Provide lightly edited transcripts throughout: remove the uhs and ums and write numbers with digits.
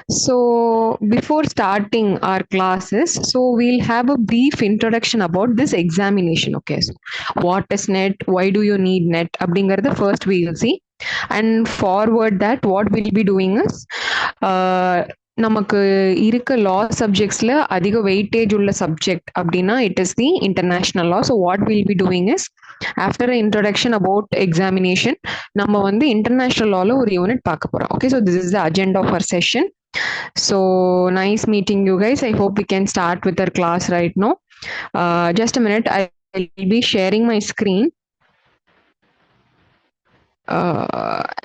So, before starting our classes, so we'll have a brief introduction about this examination. Okay, so what is net? Why do you need net? அப்படிங்கறத first we'll see, and forward that what we'll be doing is, நமக்கு இருக்க law subjectsல அதிக weightage உள்ள subject அப்படின்னா it is the international law. So what we'll be doing is, after an introduction about examination, நம்ம வந்து international lawல ஒரு unit பார்க்க போறோம். Okay, so this is the agenda of our session. So nice meeting you guys. I hope we can start with our class right now. Just a minute, I'll be sharing my screen.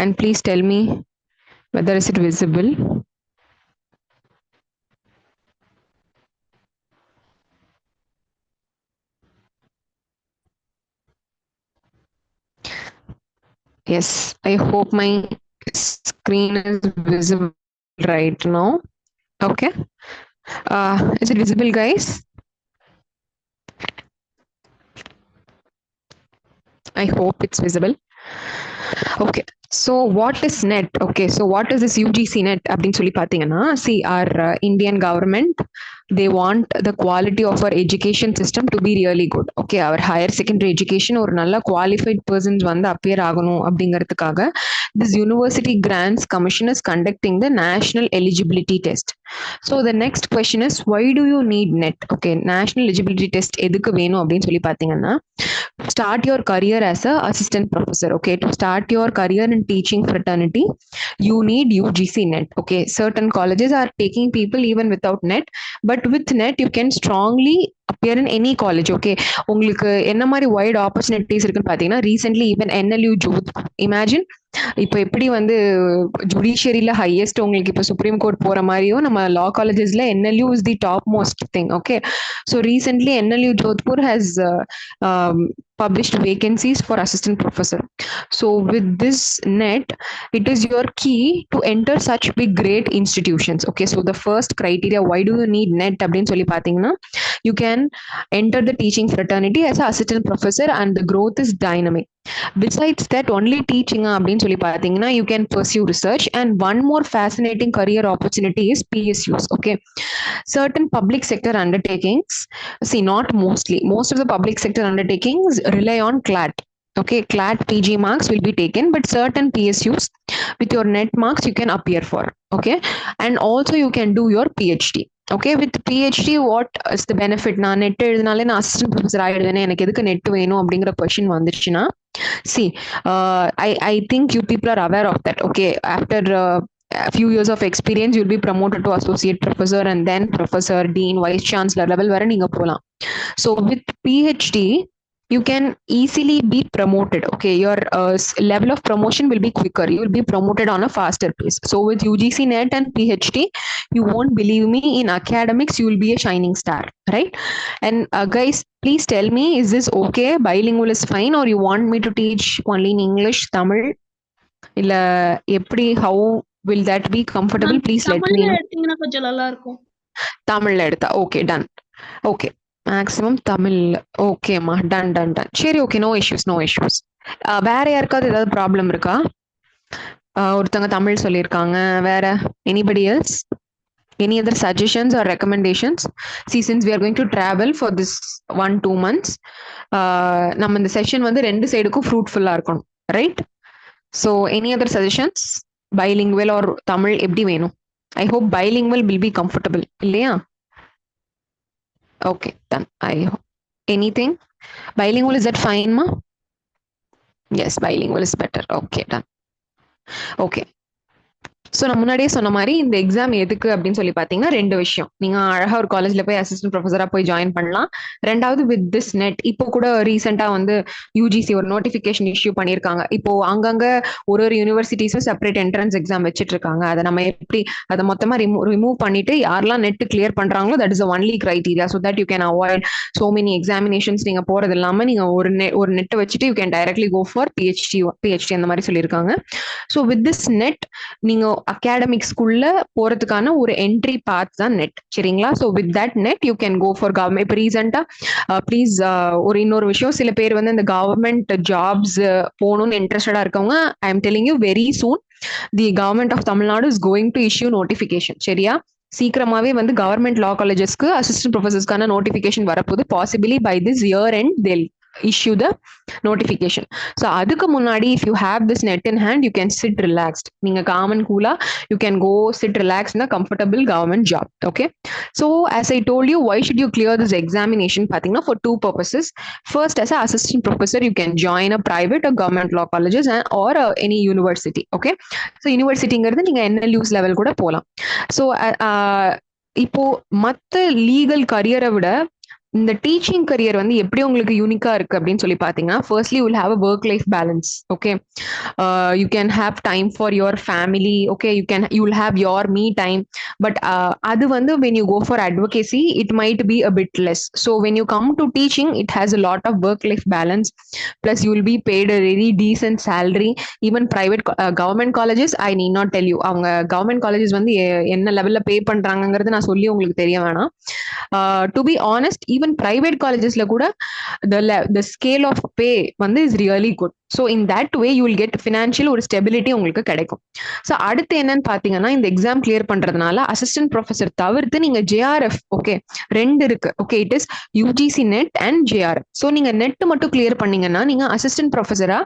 And please tell me whether is it visible. Yes, I hope my screen is visible right now. Okay. Is it visible, guys? I hope it's visible. Okay. So what is net? Okay, so what is this UGC net? அப்படின்னு சொல்லி பார்த்தீங்கன்னா, see, our Indian government, they want the quality of our education system to be really good. Okay, our higher secondary education ஒரு நல்ல qualified persons வந்து appear ஆகணும் அப்படிங்கிறதுக்காக this university grants commission is conducting the national eligibility test. So the next question is, why do you need net? Okay, national eligibility test எதுக்கு வேணும் அப்படின்னு சொல்லி பார்த்தீங்கன்னா, start your career as a assistant professor. Okay, to start your career in teaching fraternity, you need UGC net. Okay, certain colleges are taking people even without net, but with net you can strongly appear in any college. Okay, உங்களுக்கு என்ன மாதிரி wide opportunities இருக்குன்னு பார்த்தீங்கன்னா, recently even NLU Jodhpur, imagine இப்போ எப்படி வந்து ஜுடிஷியரியில highest உங்களுக்கு இப்போ சுப்ரீம் கோர்ட் போற மாதிரியும் நம்ம லா காலேஜஸ்ல NLU is the top most thing. Okay, so recently NLU Jodhpur has published vacancies for assistant professor. So with this net, it is your key to enter such big great institutions. Okay, so the first criteria, why do you need net அப்படின்னு சொல்லி பார்த்தீங்கன்னா, you can enter the teaching fraternity as an assistant professor and the growth is dynamic. Besides that, only teaching அப்படின்னு சொல்லி பார்த்தீங்கன்னா, you can pursue research, and one more fascinating career opportunity is PSUs. Okay, certain public sector undertakings, see, not mostly, most of the public sector undertakings rely on CLAT. Okay, CLAT PG marks will be taken, but certain PSUs with your net marks you can appear for. Okay, and also you can do your PhD. Okay, with PhD, what is the benefit? நான் net எழுதினாலே நான் assistant professor ஆயிடுவேனே, எனக்கு எதுக்கு net வேணும் அப்படிங்கிற question வந்துச்சுன்னா, see, I think you people are aware of that. Okay, after a few years of experience, you'll be promoted to associate professor and then professor, dean, vice chancellor level வரை நீங்க போலாம். So with PhD, you can easily be promoted. Okay, your level of promotion will be quicker. You will be promoted on a faster pace. So with UGC net and PhD, you won't believe me, in academics you will be a shining star, right? And guys, please tell me, is this okay? Bilingual is fine, or you want me to teach only in English, Tamil, இல்ல எப்படி, how will that be comfortable? Please let me know. எடுத்தீங்கன்னா கொஞ்சம் நல்லா இருக்கும். தமிழ்ல எடுத்தா okay, done. Okay, maximum Tamil. ஓகேம்மா, done done done. சரி, okay, no issues, no issues. வேற யாருக்காவது ஏதாவது ப்ராப்ளம் இருக்கா? ஒருத்தங்க தமிழ் சொல்லியிருக்காங்க. வேற anybody else? Any other suggestions or recommendations? See, since we are going to travel for this 1-2 months, நம்ம இந்த செஷன் வந்து ரெண்டு சைடுக்கும் ஃப்ரூட்ஃபுல்லா இருக்கணும், right? So any other suggestions? Bilingual or Tamil எப்படி வேணும்? I hope bilingual will be comfortable, இல்லையா? Okay, done. I hope. Anything? Bilingual, is that fine, ma? Yes, bilingual is better. Okay, done. Okay. So நான் முன்னாடியே சொன்ன மாதிரி இந்த exam எதுக்கு அப்படின்னு சொல்லி பார்த்தீங்கன்னா, ரெண்டு விஷயம். நீங்க அழகா ஒரு காலேஜ்ல போய் அசிஸ்டன்ட் ப்ரொஃபஸரா போய் ஜாயின் பண்ணலாம். ரெண்டாவது, வித் திஸ் நெட், இப்போ கூட ரீசெண்டா வந்து யூஜிசி ஒரு நோட்டிபிகேஷன் இஷ்யூ பண்ணியிருக்காங்க. இப்போ அங்கங்க ஒரு யூனிவர்சிட்டிஸும் செப்பரேட் என்ட்ரன்ஸ் எக்ஸாம் வச்சுட்டு இருக்காங்க. அதை நம்ம எப்படி அதை மொத்தமா ரிமூவ் பண்ணிட்டு யாரெல்லாம் நெட் கிளியர் பண்றாங்களோ that is only criteria, so that you can avoid so many examinations. நீங்க போறது இல்லாம நீங்க ஒரு நெட் வச்சுட்டு you can directly go for PhD அந்த மாதிரி சொல்லியிருக்காங்க. ஸோ வித் திஸ் நெட் நீங்க அகாடமிக்ஸ்குள்ள போறதுக்கான ஒரு என்ட்ரி பாத் தான் நெட். சரிங்களா? So with that net you can go for government. இப்போ ரீசெண்டா ப்ளீஸ் ஒரு இன்னொரு விஷயம், சில பேர் வந்து இந்த கவர்மெண்ட் ஜாப்ஸ் போகணும்னு இன்ட்ரெஸ்டடா இருக்கவங்க, I am telling you very soon the government of Tamil Nadu is going to issue notification. சரியா? சீக்கிரமாவே வந்து கவர்மெண்ட் லா காலேஜஸ்க்கு அசிஸ்டன்ட் ப்ரொஃபசர்ஸ்க்கான நோட்டிஃபிகேஷன் வரப்போது. Possibly by this year end they'll issue the notification. So அதுக்கு முன்னாடி if you have this net in hand, you can sit relaxed. நீங்க common கூலா you can go sit relaxed in a comfortable government job. Okay, so as I told you, why should you clear this examination பாத்தீங்கன்னா for two purposes. First, as an assistant professor you can join a private or government law colleges or any university. Okay, so universityங்கிறது நீங்க NLUs level கூட போலாம். So இப்போ மத்த legal கரியரை விட இந்த teaching career வந்து எப்படி உங்களுக்கு யூனிக்கா இருக்கு அப்படின்னு சொல்லி பாத்தீங்கன்னா, firstly you will have a work life balance. Okay, you can have time for your family. Okay, you will have your me time. But அது வந்து when you go for advocacy it might be a bit less. So when you come to teaching, it has a lot of work life balance, plus you will be paid a very decent salary. Even private government colleges, I need not tell you, அவங்க government colleges வந்து என்ன லெவல்ல பே பண்றாங்கிறது நான் சொல்லி உங்களுக்கு தெரிய வேணாம். To be honest, even private காலேஜஸ்ல கூட the scale of pay வந்து is really good. So in that way you will get financial ஒரு ஸ்டெபிலிட்டி உங்களுக்கு கிடைக்கும். ஸோ அடுத்து என்னன்னு பார்த்தீங்கன்னா, இந்த எக்ஸாம் கிளியர் பண்றதுனால அசிஸ்டன்ட் ப்ரொஃபசர் தவிர்த்து நீங்க JRF, ஓகே, ரெண்டு இருக்கு. Okay, it is UGC NET and JRF. So நீங்க நெட் மட்டும் கிளியர் பண்ணீங்கன்னா நீங்க அசிஸ்டன்ட் ப்ரொஃபஸரா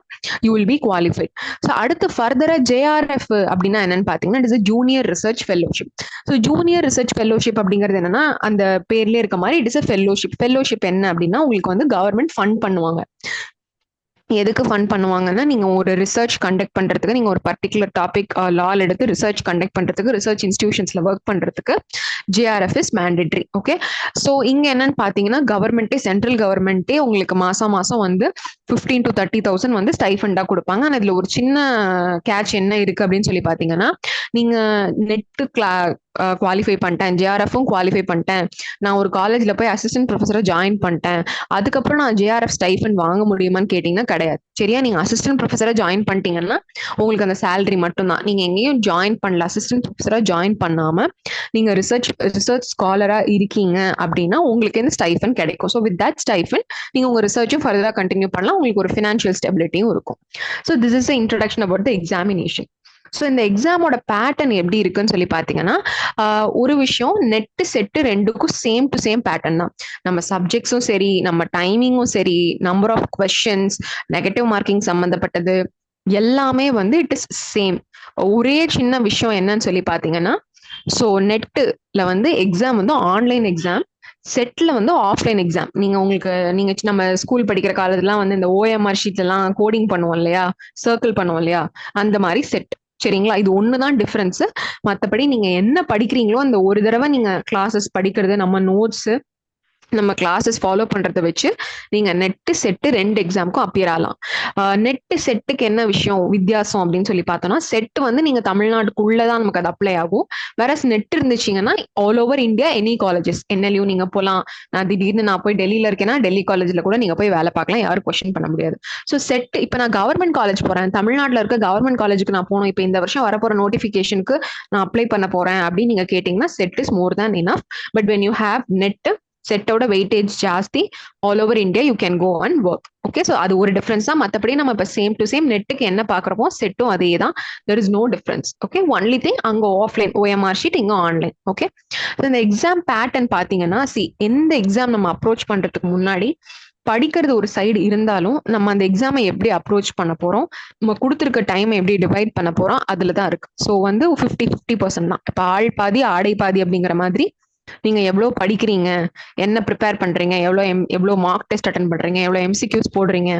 you will be qualified. So அடுத்து ஃபர்தரா JRF அப்படின்னா என்னன்னு பார்த்தீங்கன்னா, it is junior research fellowship. So junior research fellowship அப்படிங்கிறது என்னன்னா, அந்த பேர்லேயே இருக்க மாதிரி it is a fellowship. Fellowship என்ன அப்படின்னா, உங்களுக்கு வந்து கவர்மெண்ட் ஃபண்ட் பண்ணுவாங்க. எதுக்கு ஃபண்ட் பண்ணுவாங்கன்னா, நீங்க ஒரு ரிசர்ச் கண்டக்ட் பண்றதுக்கு, நீங்க ஒரு பர்டிகுலர் டாபிக் லால் எடுத்து ரிசர்ச் கண்டக்ட் பண்றதுக்கு, ரிசர்ச் இன்ஸ்டிடியூஷன்ஸ்ல ஒர்க் பண்றதுக்கு JRF is mandatory. Okay, so இங்க என்னன்னு பாத்தீங்கன்னா, கவர்மெண்ட்டே, சென்ட்ரல் கவர்மெண்ட்டே உங்களுக்கு மாசம் மாசம் வந்து 15,000 to 30,000 வந்து ஸ்டைஃபண்டா கொடுப்பாங்க. ஆனா இதுல ஒரு சின்ன கேட்ச் என்ன இருக்கு அப்படின்னு சொல்லி பாத்தீங்கன்னா, நீங்க நெட்டு குவாலிஃபை பண்ணிட்டேன், JRF-ம் குவாலிஃபை பண்ணிட்டேன், நான் ஒரு காலேஜ்ல போய் அசிஸ்டன்ட் ப்ரொஃபஸரா ஜாயின் பண்ணிட்டேன், அதுக்கப்புறம் நான் JRF ஸ்டைஃபண்ட் வாங்க முடியுமான்னு கேட்டீங்கன்னா கிடையாது. சரியா? நீங்க அசிஸ்டன்ட் ப்ரொஃபஸரா ஜாயின் பண்ணிட்டீங்கன்னா உங்களுக்கு அந்த சேலரி மட்டும் தான். நீங்க எங்கேயும் ஜாயின் பண்ணல, அசிஸ்டன்ட் ப்ரொஃபஸரா ஜாயின் பண்ணாம நீங்க ரிசர்ச் ஸ்காலரா இருக்கீங்க அப்படின்னா உங்களுக்கு இந்த ஸ்டைஃபண்ட் கிடைக்கும். ஸோ வித் தட் ஸ்டைஃபண்ட் நீங்க உங்க ரிசர்ச்சும் ஃபர்தரா கண்டினியூ பண்ணலாம், உங்களுக்கு ஒரு ஃபினான்ஷியல் ஸ்டெபிலிட்டியும் இருக்கும். So this is introduction about the examination. So இந்த எக்ஸாமோட பேட்டர்ன் எப்படி இருக்குன்னு சொல்லி பார்த்தீங்கன்னா, ஒரு விஷயம், நெட்டு செட்டு ரெண்டுக்கும் சேம் டு சேம் பேட்டர்ன் தான். நம்ம சப்ஜெக்ட்ஸும் சரி, நம்ம டைமிங்கும் சரி, number of questions, negative marking சம்மந்தப்பட்டது எல்லாமே வந்து இட் இஸ் சேம். ஒரே சின்ன விஷயம் என்னன்னு சொல்லி பார்த்தீங்கன்னா, ஸோ நெட்டுல வந்து எக்ஸாம் வந்து ஆன்லைன் எக்ஸாம், செட்ல வந்து ஆஃப்லைன் எக்ஸாம். நீங்க நம்ம ஸ்கூல் படிக்கிற காலத்துலாம் வந்து இந்த OMR ஷீட்லாம் கோடிங் பண்ணுவோம் இல்லையா, சர்க்கிள் பண்ணுவோம் இல்லையா, அந்த மாதிரி செட். சரிங்களா? இது ஒண்ணுதான் டிஃபரன்ஸ். மற்றபடி நீங்க என்ன படிக்கிறீங்களோ அந்த ஒரு தடவை நீங்க கிளாஸஸ் படிக்கிறது, நம்ம நோட்ஸ், நம்ம கிளாஸஸ் ஃபாலோ பண்றதை வச்சு நீங்க நெட்டு செட்டு ரெண்டு எக்ஸாமுக்கும் அப்பியர் ஆகலாம். நெட்டு செட்டுக்கு என்ன விஷயம் வித்தியாசம் அப்படின்னு சொல்லி பார்த்தோம்னா, செட்டு வந்து நீங்க தமிழ்நாட்டுக்குள்ளதான் நமக்கு அது அப்ளை ஆகும். வேற நெட் இருந்துச்சுங்கன்னா all over India any colleges, NLU நீங்க போகலாம். நான் திடீர்னு நான் போய் டெல்லியில இருக்கேன்னா டெல்லி காலேஜ்ல கூட நீங்க போய் வேலை பார்க்கலாம், யாரும் கொஸ்டின் பண்ண முடியாது. ஸோ செட், இப்போ நான் கவர்மெண்ட் காலேஜ் போறேன், தமிழ்நாட்டில் இருக்க கவர்மெண்ட் காலேஜுக்கு நான் போகணும், இப்போ இந்த வருஷம் வரப்போற நோட்டிஃபிகேஷனுக்கு நான் அப்ளை பண்ண போறேன் அப்படின்னு நீங்க கேட்டீங்கன்னா set is more than enough. But when you have net, செட்டோட வெயிட்டேஜ் ஜாஸ்தி, all over India you can go and work. Okay, so அது ஒரு டிஃபரன்ஸ் தான். மற்றபடி நம்ம இப்போ சேம் டு சேம் நெட்டுக்கு என்ன பார்க்குறோமோ செட்டும் அதே தான். There is no difference. Okay, only thing அங்கே ஆஃப்லைன் OMR ஷீட், இங்கே ஆன்லைன். ஓகே, ஸோ இந்த எக்ஸாம் பேட்டர்ன் பார்த்தீங்கன்னா, எந்த எக்ஸாம் நம்ம அப்ரோச் பண்ணுறதுக்கு முன்னாடி படிக்கிறது ஒரு சைடு இருந்தாலும் நம்ம அந்த எக்ஸாமை எப்படி அப்ரோச் பண்ண போறோம், நம்ம கொடுத்துருக்க டைமை எப்படி டிவைட் பண்ண போறோம், அதுல தான் இருக்கு. ஸோ வந்து 50-50% தான். இப்போ ஆள் பாதி ஆடை பாதி அப்படிங்கிற மாதிரி நீங்க எவ்வளவு படிக்கிறீங்க, என்ன ப்ரிப்பேர் பண்றீங்க, எவ்வளவு மார்க் டெஸ்ட் அட்டன் பண்றீங்க, எவ்வளவு MCQs போடுறீங்க,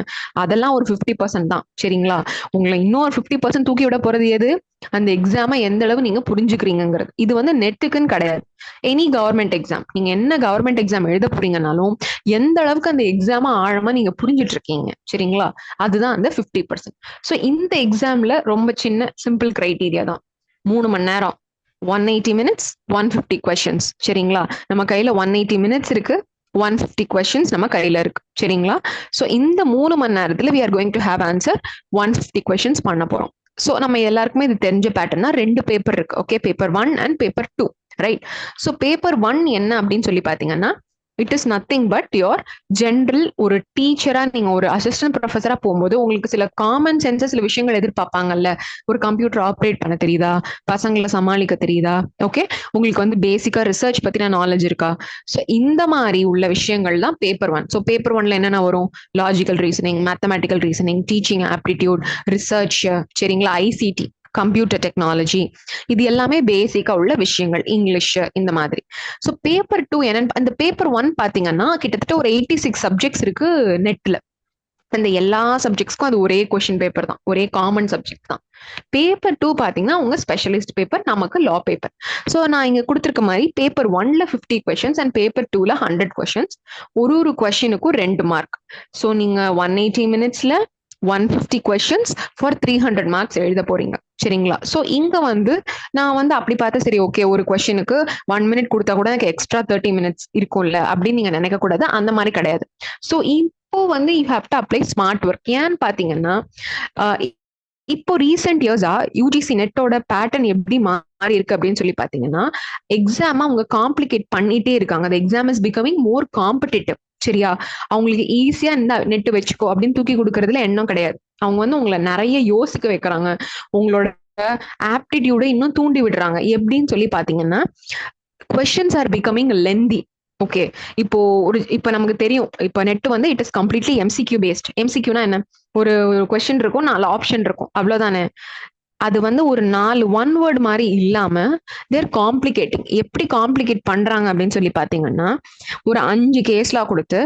அதெல்லாம் ஒரு 50% தான். சரிங்களா? உங்களை இன்னொரு 50% தூக்கி விட போறது எது, அந்த எக்ஸாமை எந்த அளவு நீங்க புரிஞ்சுக்கிறீங்கிறது. இது வந்து நெட்டுக்குன்னு கிடையாது, எனி கவர்மெண்ட் எக்ஸாம். நீங்க என்ன கவர்மெண்ட் எக்ஸாம் எழுத போறீங்கனாலும் எந்த அளவுக்கு அந்த எக்ஸாமை ஆழமா நீங்க புரிஞ்சுட்டு இருக்கீங்க. சரிங்களா? அதுதான் அந்த 50%. ஸோ இந்த எக்ஸாம்ல ரொம்ப சின்ன சிம்பிள் கிரைட்டீரியா தான். 3 மணி நேரம், 180 minutes, 150 questions. சரிங்களா? நம்ம கையில 180 minutes இருக்கு, 150 questions நம்ம கையில இருக்கு. சரிங்களா? ஸோ இந்த 3 மணி நேரத்துல we are going to have answer 150 questions பண்ண போறோம். ஸோ நம்ம எல்லாருக்குமே இது தெரிஞ்ச பேட்டர்னா 2 பேப்பர் இருக்கு. Okay, paper 1 and paper 2, right? So paper 1 என்ன அப்படின்னு சொல்லி பார்த்தீங்கன்னா, it is nothing but your general. ஒரு டீச்சரா நீங்க ஒரு அசிஸ்டன்ட் ப்ரொஃபஸரா போகும்போது உங்களுக்கு சில காமன் சென்சஸ், சில விஷயங்கள் எதிர்பார்ப்பாங்கல்ல. ஒரு கம்ப்யூட்டர் ஆப்ரேட் பண்ண தெரியுதா, பசங்களை சமாளிக்க தெரியுதா, ஓகே, உங்களுக்கு வந்து பேசிக்கா ரிசர்ச் பத்தின நாலேஜ் இருக்கா. ஸோ இந்த மாதிரி உள்ள விஷயங்கள் தான் பேப்பர் 1. ஸோ பேப்பர் 1ல என்னென்ன வரும்? Logical reasoning, mathematical reasoning, teaching aptitude, research, சரிங்களா, ஐசிடி, கம்ப்யூட்டர் டெக்னாலஜி, இது எல்லாமே பேசிக்கா உள்ள விஷயங்கள், இங்கிலீஷ், இந்த மாதிரி. ஸோ பேப்பர் 2 என்னன்னு, அந்த பேப்பர் 1 பாத்தீங்கன்னா கிட்டத்தட்ட ஒரு 86 சப்ஜெக்ட்ஸ் இருக்கு நெட்ல. அந்த எல்லா சப்ஜெக்ட்ஸ்க்கும் அது ஒரே கொஸ்டின் பேப்பர் தான், ஒரே காமன் சப்ஜெக்ட் தான். பேப்பர் 2 பாத்தீங்கன்னா உங்க ஸ்பெஷலிஸ்ட் பேப்பர், நமக்கு லா பேப்பர். ஸோ நான் இங்க கொடுத்துருக்க மாதிரி பேப்பர் 1ல 50 கொஸ்டின்ஸ் அண்ட் பேப்பர் 2ல 100 கொஸ்டின்ஸ். ஒரு கொஸ்டினுக்கும் 2 மார்க். ஸோ நீங்க 180 மினிட்ஸ்ல 150 கொஸ்டின்ஸ் ஃபார் 300 மார்க்ஸ் எழுத போறீங்க, சரிங்களா? ஸோ இங்க வந்து நான் வந்து அப்படி பார்த்தா சரி, ஓகே, ஒரு கொஸ்டினுக்கு 1 மினிட் கொடுத்தா கூட எனக்கு எக்ஸ்ட்ரா 30 மினிட்ஸ் இருக்கும்ல அப்படின்னு நீங்க நினைக்க கூடாது. அந்த மாதிரி கிடையாது. ஸோ இப்போ வந்து you have to apply smart work. ஏன்னு பாத்தீங்கன்னா, இப்போ ரீசெண்ட் இயர்ஸா யூஜிசி நெட்டோட பேட்டர்ன் எப்படி மாறி இருக்கு அப்படின்னு சொல்லி பாத்தீங்கன்னா, எக்ஸாம் அவங்க காம்ப்ளிகேட் பண்ணிட்டே இருக்காங்க. அந்த exam is becoming more competitive, சரியா? அவங்களுக்கு ஈஸியா இந்த நெட் வச்சுக்கோ அப்படின்னு தூக்கி கொடுக்கறதுல எண்ணம் கிடையாது. அவங்க வந்து உங்களை நிறைய யோசிக்க வைக்கிறாங்க. உங்களோட ஆப்டிடியூட இன்னும் தூண்டி விடுறாங்க. எப்படின்னு சொல்லி பாத்தீங்கன்னா, questions are becoming lengthy. Okay, இப்போ நமக்கு தெரியும், இப்போ நெட் வந்து it is completely MCQ based. எம்சிக்யூனா என்ன? ஒரு கொஸ்டின் இருக்கும், 4 ஆப்ஷன் இருக்கும், அவ்வளவுதானே. அது வந்து ஒரு 4 ஒன் வேர்டு மாதிரி இல்லாம தேர் காம்ப்ளிகேட்டிங். எப்படி காம்ப்ளிகேட் பண்றாங்க அப்படின்னு சொல்லி பாத்தீங்கன்னா, ஒரு 5 கேஸ்லா கொடுத்து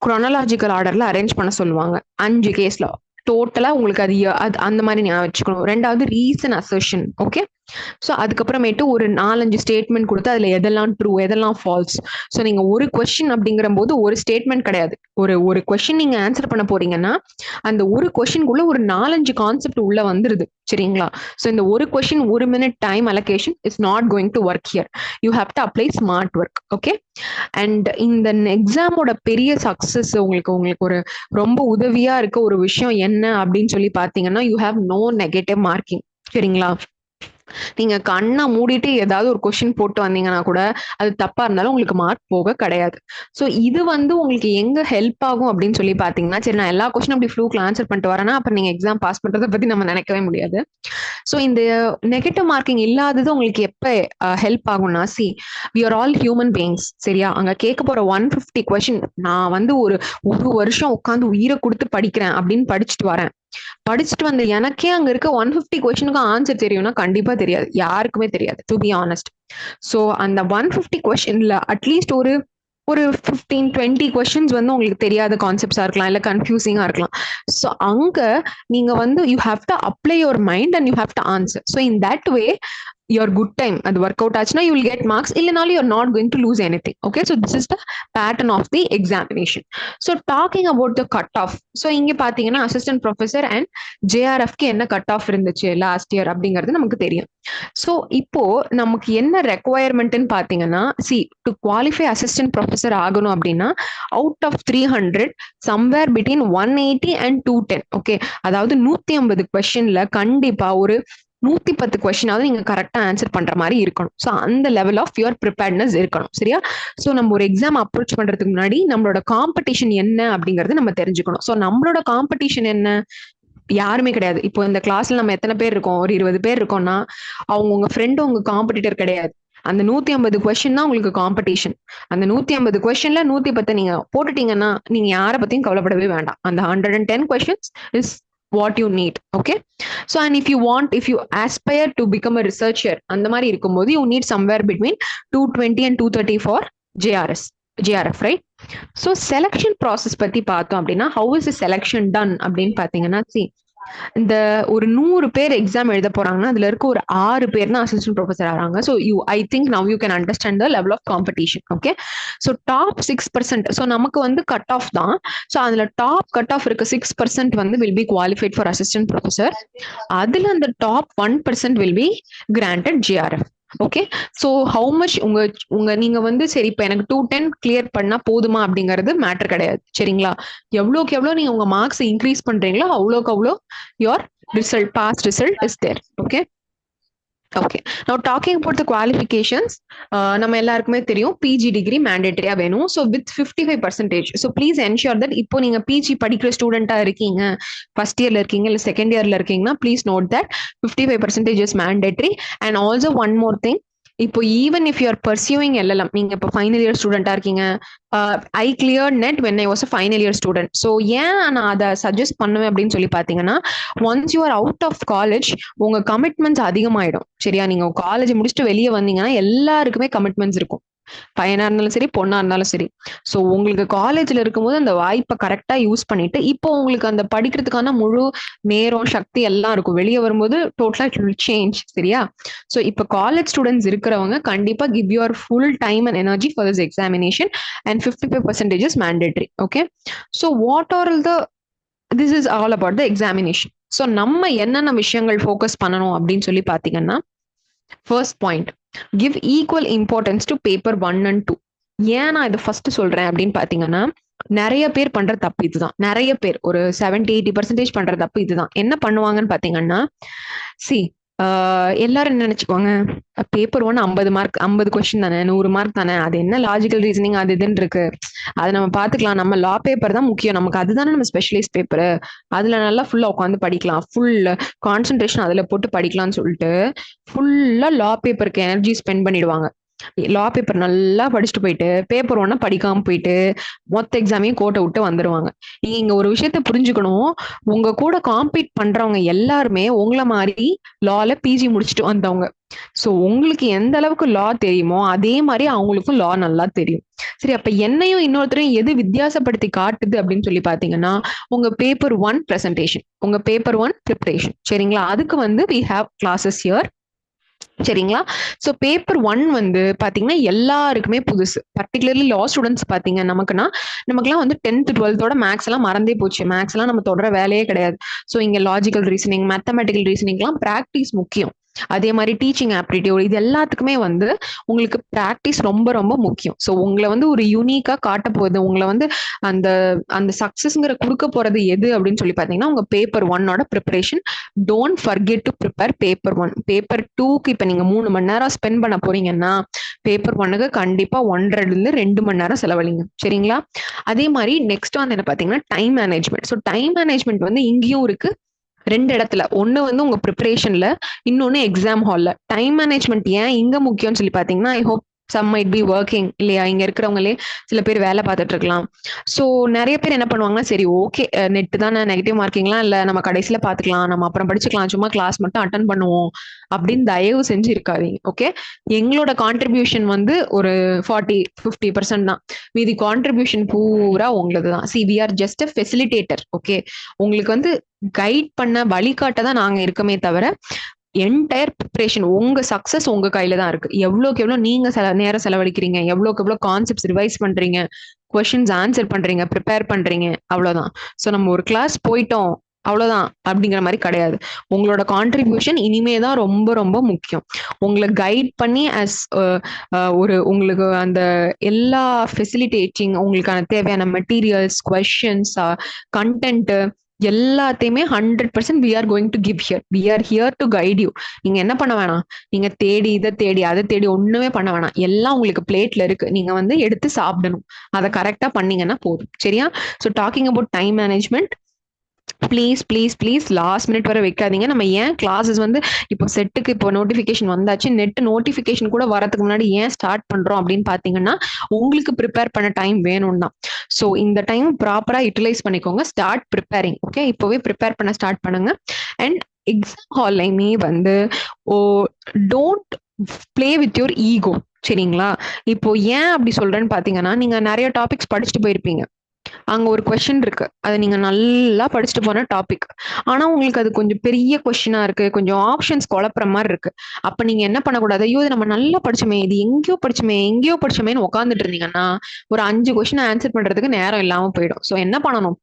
குரோனாலஜிக்கல் ஆர்டர்ல அரேஞ்ச் பண்ண சொல்லுவாங்க. 5 கேஸ்லா டோட்டலா உங்களுக்கு அது அந்த மாதிரி ஞாபகம் வச்சுக்கணும். 2வது ரீசன் அசர்ஷன், ஓகே. ஸோ அதுக்கப்புறமேட்டு ஒரு 4-5 ஸ்டேட்மெண்ட் கொடுத்து அதுல எதெல்லாம் ட்ரூ, எதெல்லாம் ஃபால்ஸ். ஸோ நீங்க ஒரு கொஸ்டின் அப்படிங்கிற போது ஒரு ஸ்டேட்மெண்ட் கிடையாது. ஒரு கொஸ்டின் நீங்க ஆன்சர் பண்ண போறீங்கன்னா அந்த ஒரு கொஸ்டின்குள்ள ஒரு 4-5 கான்செப்ட் உள்ள வந்துருது, சரிங்களா? ஸோ இந்த ஒரு question 1 minute time allocation is not going to work here. You have to apply smart work, okay. And இந்த எக்ஸாமோட பெரிய சக்சஸ் உங்களுக்கு ஒரு ரொம்ப உதவியா இருக்க ஒரு விஷயம் என்ன அப்படின்னு சொல்லி பாத்தீங்கன்னா, you have no negative marking, சரிங்களா? நீங்க கண்ணை மூடிட்டு ஏதாவது ஒரு கொஸ்டின் போட்டு வந்தீங்கன்னா கூட அது தப்பா இருந்தாலும் உங்களுக்கு மார்க் போக கிடையாது. ஸோ இது வந்து உங்களுக்கு எங்க ஹெல்ப் ஆகும் அப்படின்னு சொல்லி பாத்தீங்கன்னா, சரி நான் எல்லா கொஸ்டின் அப்படி ஃப்ளூக்ல ஆன்சர் பண்ணிட்டு வரேன்னா அப்புறம் நீங்க எக்ஸாம் பாஸ் பண்றதை பத்தி நம்ம நினைக்கவே முடியாது. ஸோ இந்த நெகட்டிவ் மார்க்கிங் இல்லாதது உங்களுக்கு எப்ப ஹெல்ப் ஆகும்னா, see we are all human beings, சரியா? அங்க கேட்க போற 150 கொஸ்டின் நான் வந்து ஒரு வருஷம் உட்காந்து உயிரை கொடுத்து படிக்கிறேன் அப்படின்னு படிச்சுட்டு வந்த எனக்கே அங்க இருக்க 150 கொஸ்டினுக்கு ஆன்சர் தெரியும்னா கண்டிப்பா தெரியாது, யாருக்குமே தெரியாது, டு பி ஆனஸ்ட். சோ அந்த 150 கொஸ்டின்ல அட்லீஸ்ட் ஒரு 15-20 கொஸ்டின்ஸ் வந்து உங்களுக்கு தெரியாத கான்செப்ட்ஸா இருக்கலாம், இல்ல கன்ஃபியூசிங்கா இருக்கலாம். ஸோ அங்க நீங்க வந்து you have to apply your mind and you have to answer. So in that way your good time அது ஒர்க் அவுட் ஆச்சுன்னா you will get marks, இல்லனாலும் you're not going to lose anything. Okay, so this is the pattern of the examination. So talking about the cut off, so இங்க பாத்தீங்கன்னா assistant professor and ஜேஆர்எஃப்க்கு என்ன cut off இருந்துச்சு last year அப்படிங்கிறது நமக்கு தெரியும். So இப்போ நமக்கு என்ன ரெக்குவயர்மெண்ட்னு பாத்தீங்கன்னா, see to qualify assistant professor ஆகணும் அப்படின்னா out of 300 somewhere between 180 and 210. Okay, அதாவது 150 கொஸ்டின்ல கண்டிப்பா ஒரு 110 கொஸ்டினாவது நீங்க கரெக்டா ஆன்சர் பண்ற மாதிரி இருக்கணும். ஸோ அந்த லெவல் ஆஃப் யுவர் ப்ரிப்பேர்ட்னஸ் இருக்கணும், சரியா? ஸோ நம்ம ஒரு எக்ஸாம் அப்ரோச் பண்றதுக்கு முன்னாடி நம்மளோட காம்படிஷன் என்ன அப்படிங்கறது நம்ம தெரிஞ்சுக்கணும். ஸோ நம்மளோட காம்படிஷன் என்ன? யாருமே கிடையாது. இப்போ இந்த கிளாஸ்ல நம்ம எத்தனை பேர் இருக்கோம்? ஒரு 20 பேர் இருக்கோம்னா அவங்க உங்க ஃப்ரெண்டு உங்க காம்படிட்டர் கிடையாது. அந்த 150 கொஸ்டின் தான் உங்களுக்கு காம்படிஷன். அந்த 150 கொஸ்டின்ல 110 நீங்க போட்டுட்டீங்கன்னா நீங்க யாரை பத்தியும் கவலைப்படவே வேண்டாம். அந்த 110 questions is what you need. Okay, so and if you aspire to become a researcher அந்த மாதிரி இருக்கும்போது you need somewhere between 220 and 230 for JRF, right? So selection process பத்தி பார்த்தோம் அப்படின்னா, how is the selection done அப்படின்னு பாத்தீங்கன்னா, see இந்த ஒரு 100 பேர் எக்ஸாம் எழுத போறாங்கன்னா அதுல இருக்க ஒரு 6 பேர் தான் அசிஸ்டன்ட் ப்ரொஃபசர் ஆறாங்க. So I think now you can understand the level of competition. Okay, so top 6%, so நமக்கு வந்து கட் ஆஃப் தான். ஸோ அதுல டாப் கட் ஆஃப் இருக்க 6% வந்து will be qualified for assistant professor. அதுல அந்த top 1% will be granted JRF. Okay, so how much நீங்க வந்து சரி இப்போ எனக்கு 210 கிளியர் பண்ணா போதுமா அப்படிங்கிறது மேட்டர் கிடையாது, சரிங்களா? எவ்வளோக்கு எவ்வளோ நீங்க உங்க மார்க்ஸ் இன்க்ரீஸ் பண்றீங்களோ அவ்வளோக்கு அவ்வளோ your result, past result is there. Okay. Okay, now talking about the qualifications, நம்ம எல்லாருக்குமே தெரியும் பிஜி டிகிரி மேண்டேட்டரியா வேணும். So with 55%. So please ensure that இப்போ நீங்க பிஜி படிக்கிற ஸ்டூடெண்டா இருக்கீங்க, ஃபர்ஸ்ட் இயர்ல இருக்கீங்க இல்ல செகண்ட் இயர்ல இருக்கீங்கன்னா please note that 55% is mandatory. And also one more thing, இப்போ even if you are pursuing LLM, நீங்க இப்போ ஃபைனல் இயர் ஸ்டூடெண்டா இருக்கீங்க, I clear NET when I was a final year student. So ஏன் நான் அதை சஜஸ்ட் பண்ணுவேன் அப்படின்னு சொல்லி பார்த்தீங்கன்னா, once you are out of college உங்க கமிட்மெண்ட்ஸ் அதிகமாயிடும். சரியா, நீங்க காலேஜ் முடிச்சுட்டு வெளியே வந்தீங்கன்னா எல்லாருக்குமே கமிட்மெண்ட்ஸ் இருக்கும், பையனா இருந்தாலும் சரி பொண்ணா இருந்தாலும் சரி. ஸோ உங்களுக்கு காலேஜ்ல இருக்கும்போது அந்த வாய்ப்பை கரெக்டா யூஸ் பண்ணிட்டு இப்போ உங்களுக்கு அந்த படிக்கிறதுக்கான முழு நேரம் சக்தி எல்லாம் இருக்கும். வெளியே வரும்போது டோட்டலா இட் வில் சேஞ்ச். சரியா, ஸோ இப்போ காலேஜ் ஸ்டூடெண்ட்ஸ் இருக்கிறவங்க கண்டிப்பா give your full time and energy for this examination and 55% is mandatory. Okay, so what are the this is all about the examination. So நம்ம என்னென்ன விஷயங்கள் ஃபோக்கஸ் பண்ணணும் அப்படின்னு சொல்லி பார்த்தீங்கன்னா, first point, give equal importance to paper 1 and 2. ஏன் நான் இதை ஃபர்ஸ்ட் சொல்றேன் அப்படின்னு பாத்தீங்கன்னா, நிறைய பேர் பண்ற தப்பு இதுதான். நிறைய பேர் ஒரு 70-80% பண்ற தப்பு இதுதான். என்ன பண்ணுவாங்கன்னு பாத்தீங்கன்னா, சி எல்லாரும் என்ன நினைச்சுக்குவாங்க, பேப்பர் 1 50 மார்க், 50 கொஸ்டின் தானே, 100 மார்க் தானே, அது என்ன லாஜிக்கல் ரீசனிங் அது இதுன்னு இருக்கு, அதை நம்ம பாத்துக்கலாம், நம்ம லா பேப்பர் தான் முக்கியம், நமக்கு அதுதானே நம்ம ஸ்பெஷலைஸ் பேப்பர், அதுல நல்லா ஃபுல்லா உட்காந்து படிக்கலாம், ஃபுல் கான்சென்ட்ரேஷன் அதுல போட்டு படிக்கலாம்னு சொல்லிட்டு ஃபுல்லா லா பேப்பருக்கு எனர்ஜி ஸ்பெண்ட் பண்ணிடுவாங்க. லா பேப்பர் நல்லா படிச்சுட்டு போயிட்டு பேப்பர் 1 படிக்காம போயிட்டு மொத்த எக்ஸாமையும் கோட்டை விட்டு வந்துருவாங்க. நீங்க இங்க ஒரு விஷயத்த புரிஞ்சுக்கணும், உங்க கூட காம்பீட் பண்றவங்க எல்லாருமே உங்களை மாதிரி லால பிஜி முடிச்சுட்டு வந்தவங்க. சோ உங்களுக்கு எந்த அளவுக்கு லா தெரியுமோ அதே மாதிரி அவங்களுக்கும் லா நல்லா தெரியும். சரி, அப்ப என்னையும் இன்னொருத்தரையும் எது வித்தியாசப்படுத்தி காட்டுது அப்படின்னு சொல்லி பாத்தீங்கன்னா, உங்க பேப்பர் 1 பிரசன்டேஷன், உங்க பேப்பர் 1 ப்ரிப்பரேஷன். சரிங்களா, அதுக்கு we have classes here. சரிங்களா, சோ பேப்பர் 1 பாத்தீங்கன்னா எல்லாருக்குமே புதுசு. பர்டிகுலர்லி லா ஸ்டூடெண்ட்ஸ் பாத்தீங்க நமக்குலாம் 10th 12th மேக்ஸ் எல்லாம் மறந்தே போச்சு. மேக்ஸ் எல்லாம் நம்ம தொடர வேலையே கிடையாது. சோ இங்க லாஜிக்கல் ரீசனிங், மேத்தமெட்டிக்கல் ரீசனிங்லாம் பிராக்டிஸ் முக்கியம். அதே மாதிரி டீச்சிங் ஆப்டிடியூட், இது எல்லாத்துக்குமே உங்களுக்கு பிராக்டிஸ் ரொம்ப ரொம்ப முக்கியம். ஸோ உங்களை ஒரு யூனிக்கா காட்ட போகுது, உங்களை அந்த அந்த சக்சஸ்ங்கிற கொடுக்க போறது எது அப்படின்னு சொல்லி பாத்தீங்கன்னா, உங்க paper 1 preparation. Don't forget to prepare paper 1. Paper 2க்கு இப்ப நீங்க 3 மணி நேரம் ஸ்பெண்ட் பண்ண போறீங்கன்னா, பேப்பர் 1க்கு கண்டிப்பா 1.5 மணி நேரம் செலவழிங்க. சரிங்களா, அதே மாதிரி நெக்ஸ்ட் என்ன பாத்தீங்கன்னா time management. So time management இங்கேயும் இருக்கு 2 இடத்துல. ஒண்ணு உங்க ப்ரிப்பரேஷன்ல, இன்னொன்னு எக்ஸாம் ஹால்ல. டைம் மேனேஜ்மெண்ட் ஏன் இங்க முக்கியம்னு சொல்லி பாத்தீங்கன்னா, I hope some might be working இல்லையா, இங்க இருக்கிறவங்களே சில பேர் வேலை பார்த்துட்டு இருக்கலாம். ஸோ நிறைய பேர் என்ன பண்ணுவாங்கன்னா, சரி ஓகே நெட் தானே, நெகட்டிவ் மார்க்கிங்லாம் இல்லை, நம்ம கடைசியில பாத்துக்கலாம், நம்ம அப்புறம் படிச்சுக்கலாம், சும்மா கிளாஸ் மட்டும் அட்டன் பண்ணுவோம் அப்படின்னு தயவு செஞ்சு இருக்காதீங்க. ஓகே, எங்களோட கான்ட்ரிபியூஷன் ஒரு 40-50% தான், மீதி கான்ட்ரிபியூஷன் பூரா உங்களுக்கு தான். See we are just a facilitator. Okay, உங்களுக்கு கைட் பண்ண வழிகாட்ட தான் நாங்க இருக்கமே தவிர, என்டையர் ப்ரிப்பரேஷன் உங்க சக்சஸ் உங்க கையில தான் இருக்கு. எவ்வளோக்கு எவ்வளோ நீங்க நேரம் செலவழிக்கிறீங்க, எவ்வளோக்கு எவ்வளோ கான்செப்ட்ஸ் ரிவைஸ் பண்றீங்க, கொஸ்டின்ஸ் ஆன்சர் பண்றீங்க, ப்ரிப்பேர் பண்றீங்க, அவ்வளவுதான். ஸோ நம்ம ஒரு கிளாஸ் போயிட்டோம் அவ்வளவுதான் அப்படிங்கிற மாதிரி கிடையாது. உங்களோட கான்ட்ரிபியூஷன் இனிமே தான் ரொம்ப ரொம்ப முக்கியம். உங்களை கைட் பண்ணி உங்களுக்கு அந்த எல்லா ஃபெசிலிட்டேட்டிங், உங்களுக்கான தேவையான மெட்டீரியல்ஸ், கொஸ்டின்ஸ், கண்டென்ட் எல்லாத்தையுமே 100% we are going to give here. We are here to guide you. நீங்க என்ன பண்ண வேணாம், நீங்க தேடி இதை தேடி அதை தேடி ஒண்ணுமே பண்ண வேணாம். எல்லாம் உங்களுக்கு பிளேட்ல இருக்கு, நீங்க எடுத்து சாப்பிடணும். அதை கரெக்டா பண்ணீங்கன்னா போதும். சரியா, so talking about time management, please please please last minute வரை வைக்காதீங்க. நம்ம ஏன் கிளாஸஸ் இப்போ செட்டுக்கு இப்போ நோட்டிஃபிகேஷன் வந்தாச்சு, நெட் நோட்டிஃபிகேஷன் கூட வரதுக்கு முன்னாடி ஏன் ஸ்டார்ட் பண்றோம் அப்படின்னு பாத்தீங்கன்னா, உங்களுக்கு ப்ரிப்பேர் பண்ண டைம் வேணும் தான். ஸோ இந்த டைம் ப்ராப்பரா யூட்டிலைஸ் பண்ணிக்கோங்க. Start preparing. ஓகே, இப்போவே ப்ரிப்பேர் பண்ண ஸ்டார்ட் பண்ணுங்க. அண்ட் எக்ஸாம் ஹால்லையுமே don't play with your ego. சரிங்களா, இப்போ ஏன் அப்படி சொல்றேன்னு பாத்தீங்கன்னா, நீங்க நிறைய டாபிக்ஸ் படிச்சுட்டு போயிருப்பீங்க, அங்க ஒரு கொஸ்டின் இருக்கு, அதை நீங்க நல்லா படிச்சுட்டு போன டாபிக், ஆனா உங்களுக்கு அது கொஞ்சம் பெரிய கொஸ்டினா இருக்கு, கொஞ்சம் ஆப்ஷன்ஸ் குழப்புற மாதிரி இருக்கு. அப்ப நீங்க என்ன பண்ணக்கூடாது, ஐயோ இது நம்ம நல்லா படிச்சோமே, இது எங்கேயோ படிச்சோமேன்னு உட்காந்துட்டு இருந்தீங்கன்னா ஒரு 5 கொஸ்டின் ஆன்சர் பண்றதுக்கு நேரம் இல்லாம போயிடும். ஸோ என்ன பண்ணணும்,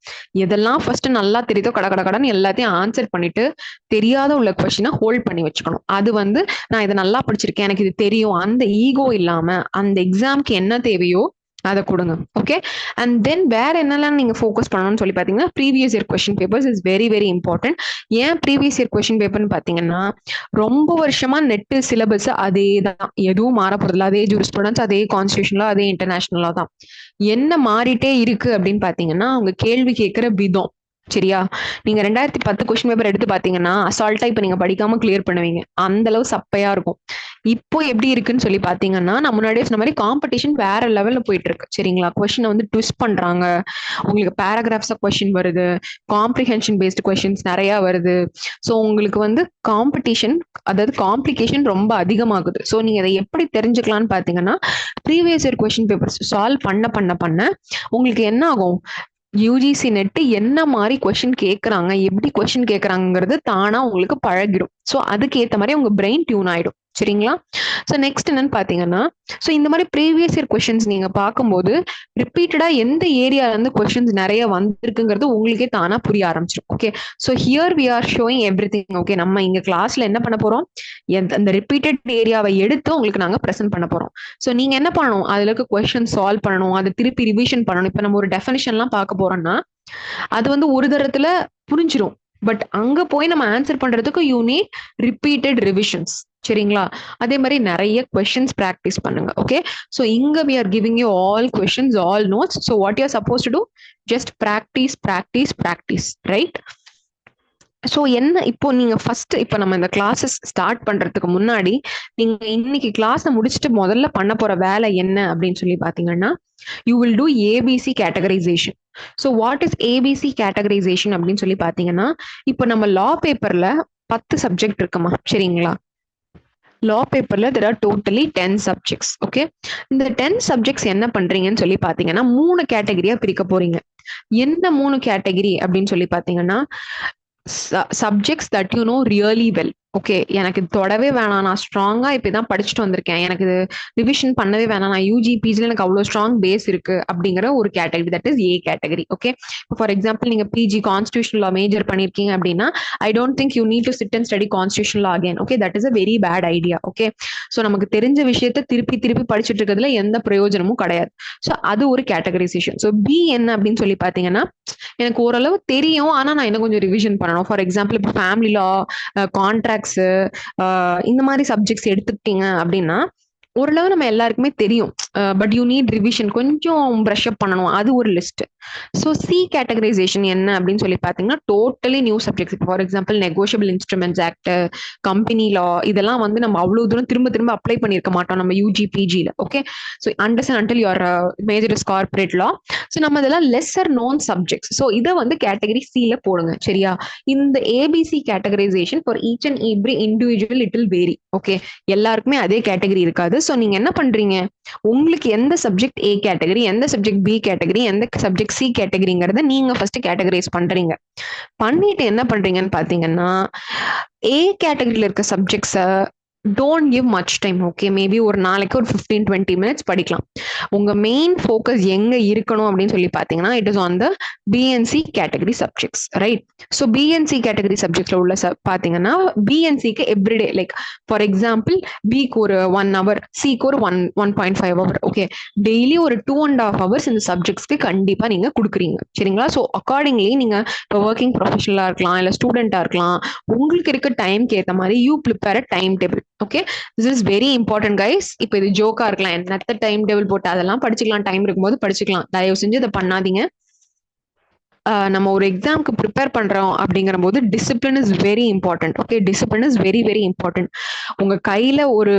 எதெல்லாம் ஃபர்ஸ்ட் நல்லா தெரியுதோ கடன் எல்லாத்தையும் ஆன்சர் பண்ணிட்டு, தெரியாத உள்ள கொஸ்டினை ஹோல்ட் பண்ணி வச்சுக்கணும். அது நான் இதை நல்லா படிச்சிருக்கேன், எனக்கு இது தெரியும், அந்த ஈகோ இல்லாம அந்த எக்ஸாம்க்கு என்ன தேவையோ அதை கொடுங்க. ஓகே, அண்ட் தென் வேற என்னெல்லாம் நீங்க ஃபோக்கஸ் பண்ணணும்னு சொல்லி பாத்தீங்கன்னா previous year question papers is very very important. ஏன் ப்ரீவியஸ் இயர் கொஸ்டின் பேப்பர்னு பாத்தீங்கன்னா ரொம்ப வருஷமா நெட் சிலபஸ் அதே தான், எதுவும் மாற போறதில்ல. அதே ஜூரிஸ்ப்ருடன்ஸ், அதே கான்ஸ்டியூஷனலா, அதே இன்டர்நேஷனலா தான். என்ன மாறிட்டே இருக்கு அப்படின்னு பாத்தீங்கன்னா அவங்க கேள்வி கேட்கிற விதம். சரியா, நீங்க 2010 கொஸ்டின் பேப்பர் எடுத்து பாத்தீங்கன்னா அசால்ட்டா இப்ப நீங்க படிக்காம கிளியர் பண்ணுவீங்க, அந்த அளவு சப்பையா இருக்கும். இப்போ எப்படி இருக்குன்னு சொல்லி பாத்தீங்கன்னா நான் முன்னாடியே சொன்ன மாதிரி காம்படிஷன் வேற லெவல்ல போயிட்டு இருக்கு. சரிங்களா, கொஸ்டினை வந்து ட்விஸ்ட் பண்றாங்க, உங்களுக்கு பேராகிராஃப்ஸா கொஸ்டின் வருது, காம்ப்ரிஹென்ஷன் பேஸ்டு கொஸ்டின்ஸ் நிறைய வருது. ஸோ உங்களுக்கு வந்து காம்படிஷன், அதாவது காம்ப்ளிகேஷன் ரொம்ப அதிகமாகுது. ஸோ நீங்க அதை எப்படி தெரிஞ்சுக்கலாம்னு பாத்தீங்கன்னா previous year question papers solve பண்ண உங்களுக்கு என்ன ஆகும், யூஜிசி நெட் என்ன மாதிரி கொஸ்டின் கேட்கறாங்க, எப்படி கொஸ்டின் கேட்கறாங்கிறது தானா உங்களுக்கு பழகிடும். ஸோ அதுக்கு ஏற்ற மாதிரி உங்க பிரெயின் டியூன் ஆயிடும். சரிங்களா, ஸோ நெக்ஸ்ட் என்னன்னு பாத்தீங்கன்னா, ஸோ இந்த மாதிரி ப்ரீவியஸ் இயர் கொஸ்டின்ஸ் நீங்க பார்க்கும்போது ரிப்பீட்டடா எந்த ஏரியால இருந்து கொஸ்டின்ஸ் நிறைய வந்திருக்குங்கிறது உங்களுக்கே தானா புரிய ஆரம்பிச்சிடும். Okay, so here we are showing every thing. Okay, நம்ம இங்க கிளாஸ்ல என்ன பண்ண போறோம், அந்த ரிப்பீட்டட் ஏரியாவை எடுத்து உங்களுக்கு நாங்க ப்ரெசென்ட் பண்ண போறோம். ஸோ நீங்க என்ன பண்ணணும், அதுல இருக்க கொஸ்டின் சால்வ் பண்ணணும், அதை திருப்பி ரிவிஷன் பண்ணணும். இப்ப நம்ம ஒரு டெஃபினிஷன்லாம் பார்க்க போறோம்னா அது வந்து ஒரு தரத்துல புரிஞ்சிடும், பட் அங்க போய் நம்ம ஆன்சர் பண்றதுக்கு யூ நீட் ரிப்பீட்டட் ரிவிஷன்ஸ். சரிங்களா, அதே மாதிரி நிறைய கொஸ்டின்ஸ் ப்ராக்டிஸ் பண்ணுங்க. ஓகே, ஸோ இங்க we are giving you all questions, all notes. So what you are suppose to do, just practice practice practice, right? So என்ன, இப்போ நீங்க ஃபர்ஸ்ட் இப்போ நம்ம இந்த கிளாஸஸ் ஸ்டார்ட் பண்றதுக்கு முன்னாடி நீங்க இன்னைக்கு கிளாஸை முடிச்சுட்டு முதல்ல பண்ண போற வேலை என்ன அப்படின்னு சொல்லி பாத்தீங்கன்னா you will do ABC categorisation. So what is ABC categorisation அப்படின்னு சொல்லி பாத்தீங்கன்னா இப்போ நம்ம லா பேப்பர்ல 10 சப்ஜெக்ட் இருக்குமா, சரிங்களா? லா பேப்பர்ல there are totally 10 subjects. Okay, இந்த 10 subjects என்ன பண்றீங்கன்னு சொல்லி பாத்தீங்கன்னா 3 கேட்டகரியா பிரிக்க போறீங்க. என்ன 3 கேட்டகரி அப்படின்னு சொல்லி பாத்தீங்கன்னா subjects that you know really well. Okay, எனக்கு இது தொடவே வேணாம், நான் ஸ்ட்ராங்கா இப்பதான் படிச்சுட்டு வந்திருக்கேன், எனக்கு இது ரிவிஷன் பண்ணவே வேணாம், நான் யூஜி பிஜில எனக்கு அவ்வளவு ஸ்ட்ராங் பேஸ் இருக்கு அப்படிங்கிற ஒரு category, that is A category. Okay, for example நீங்க பிஜி கான்ஸ்டியூஷன் லா மேஜர் பண்ணிருக்கீங்க அப்படின்னா I don't think you need to sit and study constitution law again. Okay, that is a very bad idea. Okay, so நமக்கு தெரிஞ்ச விஷயத்த திருப்பி திருப்பி படிச்சுட்டு இருக்கிறதுல எந்த பிரயோஜனமும் கிடையாது. ஸோ அது ஒரு கேட்டகரைசேஷன். ஸோ பி என்ன அப்படின்னு சொல்லி பாத்தீங்கன்னா எனக்கு ஓரளவு தெரியும், ஆனா நான் இன்னும் கொஞ்சம் ரிவிஷன் பண்ணணும். ஃபார் எக்ஸாம்பிள் இப்போ ஃபேமிலி லா, கான்ட்ராக்ட்ஸ், இந்த மாதிரி சப்ஜெக்ட்ஸ் எடுத்துக்கிட்டீங்க அப்படின்னா ஓரளவு நம்ம எல்லாருக்குமே தெரியும், பட் யூ நீட் ரிவிஷன், கொஞ்சம் ப்ரஷ் அப் பண்ணணும். அது ஒரு லிஸ்ட். ஸோ சி கேட்டகரைசேஷன் என்ன அப்படின்னு சொல்லி பார்த்தீங்கன்னா totally new subjects. For example negotiable instruments act, company லா, இதெல்லாம் வந்து நம்ம அவ்வளவு தூரம் திரும்ப திரும்ப அப்ளை பண்ணியிருக்க மாட்டோம் நம்ம யூஜி பிஜியில். Okay, so understand until your major is corporate law. So நம்ம இதெல்லாம் லெஸ்ஸர் நோன் சப்ஜெக்ட்ஸ். ஸோ இதை வந்து கேட்டகரி சில போடுங்க. சரியா, இந்த ABC categorisation for each and every individual it will vary. Okay, எல்லாருக்குமே அதே கேட்டகரி இருக்காது. ஸோ நீங்க என்ன பண்றீங்க, உங்களுக்கு எந்த சப்ஜெக்ட் ஏ கேட்டகரி, எந்த சப்ஜெக்ட் பி கேட்டகரி, எந்த சப்ஜெக்ட் சி கேட்டகரிங்கிறத நீங்க ஃபர்ஸ்ட் கேட்டகரைஸ் பண்றீங்க. பண்ணிட்டு என்ன பண்றீங்கன்னு பாத்தீங்கன்னா ஏ கேட்டகரியில இருக்க சப்ஜெக்ட்ஸை don't give much time. Okay, maybe ஒரு நாளைக்கு ஒரு 15-20 மினிட்ஸ் படிக்கலாம். உங்க மெயின் ஃபோக்கஸ் எங்க இருக்கணும் அப்படின்னு சொல்லி பாத்தீங்கன்னா it is on the BNC category subjects, right? So BNC category சப்ஜெக்ட்ல உள்ள பாத்தீங்கன்னா பிஎன்சிக்கு எவ்ரிடே, லைக் ஃபார் எக்ஸாம்பிள் பிக்கு ஒரு 1 hour, சிக்கு ஒரு 1.5 hour. ஓகே, டெய்லி ஒரு 2.5 hours இந்த சப்ஜெக்ட்ஸ்க்கு கண்டிப்பா நீங்க கொடுக்குறீங்க. சரிங்களா, ஸோ அக்கார்டிங்லி நீங்க இப்போ ஒர்க்கிங் ப்ரொஃபஷனலா இருக்கலாம், இல்ல ஸ்டூடெண்டா இருக்கலாம், உங்களுக்கு இருக்க டைம்க்கு ஏற்ற மாதிரி you prepare a time table. Okay, this is very important guys. இப்போ இது ஜோக்கா இருக்கலாம், என்னத்த டைம் டேபிள் போட்டு அதெல்லாம் படிச்சுக்கலாம், டைம் இருக்கும்போது படிச்சுக்கலாம், தயவு செஞ்சு இதை பண்ணாதீங்க. நம்ம ஒரு எக்ஸாம்க்கு ப்ரிப்பேர் பண்றோம் அப்படிங்கிற போது discipline is very important. Okay, discipline is very very important. உங்க கையில ஒரு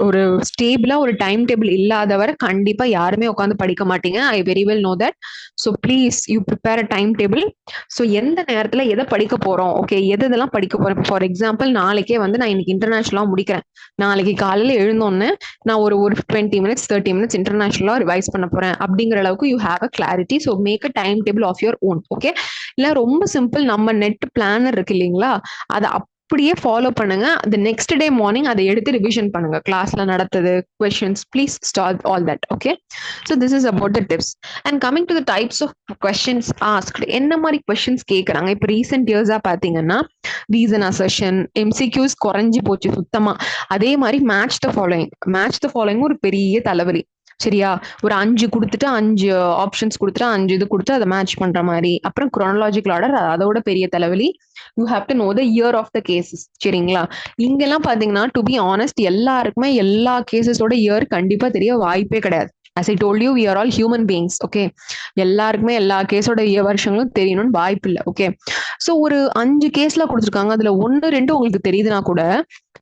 ஒரு ஸ்டேபிளா ஒரு டைம் டேபிள் இல்லாதவரை கண்டிப்பா யாருமே உட்காந்து படிக்க மாட்டீங்க. I very well know that. So please you prepare a time table. So எந்த நேரத்துல எதை படிக்க போறோம், ஓகே, எதெல்லாம் படிக்க போறோம். ஃபார் எக்ஸாம்பிள் நாளைக்கே வந்து நான் இன்னைக்கு இன்டர்நேஷனலா முடிக்கிறேன், நாளைக்கு காலையில எழுந்தோன்னு நான் ஒரு 20 minutes 30 minutes இன்டர்நேஷனலா ரிவைஸ் பண்ண போறேன் அப்படிங்கிற அளவுக்கு you have a clarity. So make a timetable of your own. Okay, இல்ல ரொம்ப சிம்பிள், நம்ம நெட் பிளானர் இருக்கு இல்லைங்களா, அதை அப்படியே ஃபாலோ பண்ணுங்க. the next day morning அதை எடுத்து ரிவிஷன் பண்ணுங்க, கிளாஸ்ல நடத்தது, questions, please start all that. okay, so this is about the tips. And coming to the types of questions asked, என்ன மாதிரி questions கேக்குறாங்க இப்போ ரீசெண்ட் இயர்ஸா பாத்தீங்கன்னா ரீசன் அசர்ஷன், எம்சிக்யூஸ் குறைஞ்சி போச்சு சுத்தமா. அதே மாதிரி மேட்ச் த ஃபாலோயிங் ஒரு பெரிய தலைவலி. சரியா? ஒரு 5 குடுத்துட்டு 5 ஆப்ஷன்ஸ் குடுத்துட்டு 5 இது குடுத்து அத மேட்ச் பண்ற மாரி. அப்புறம் குரோனாலாஜிக்கல் ஆர்டர் அதோட பெரிய தலைவலி. You have to know the year of the cases. சரிங்களா? இங்கெல்லாம் பார்த்தீங்கன்னா, டு பி ஹானஸ்ட் எல்லாருக்குமே எல்லா கேஸஸோட இயர் கண்டிப்பா தெரிய வாய்ப்பே கிடையாது. as I told you we are all human beings. Okay. எல்லாருக்குமே எல்லா கேஸோட வருஷங்களும் தெரியணும்னு வாய்ப்பு இல்ல. ஓகே. ஸோ ஒரு 5 கேஸ்ல குடுத்துருக்காங்க. அதுல 1, 2 உங்களுக்கு தெரியுதுன்னா கூட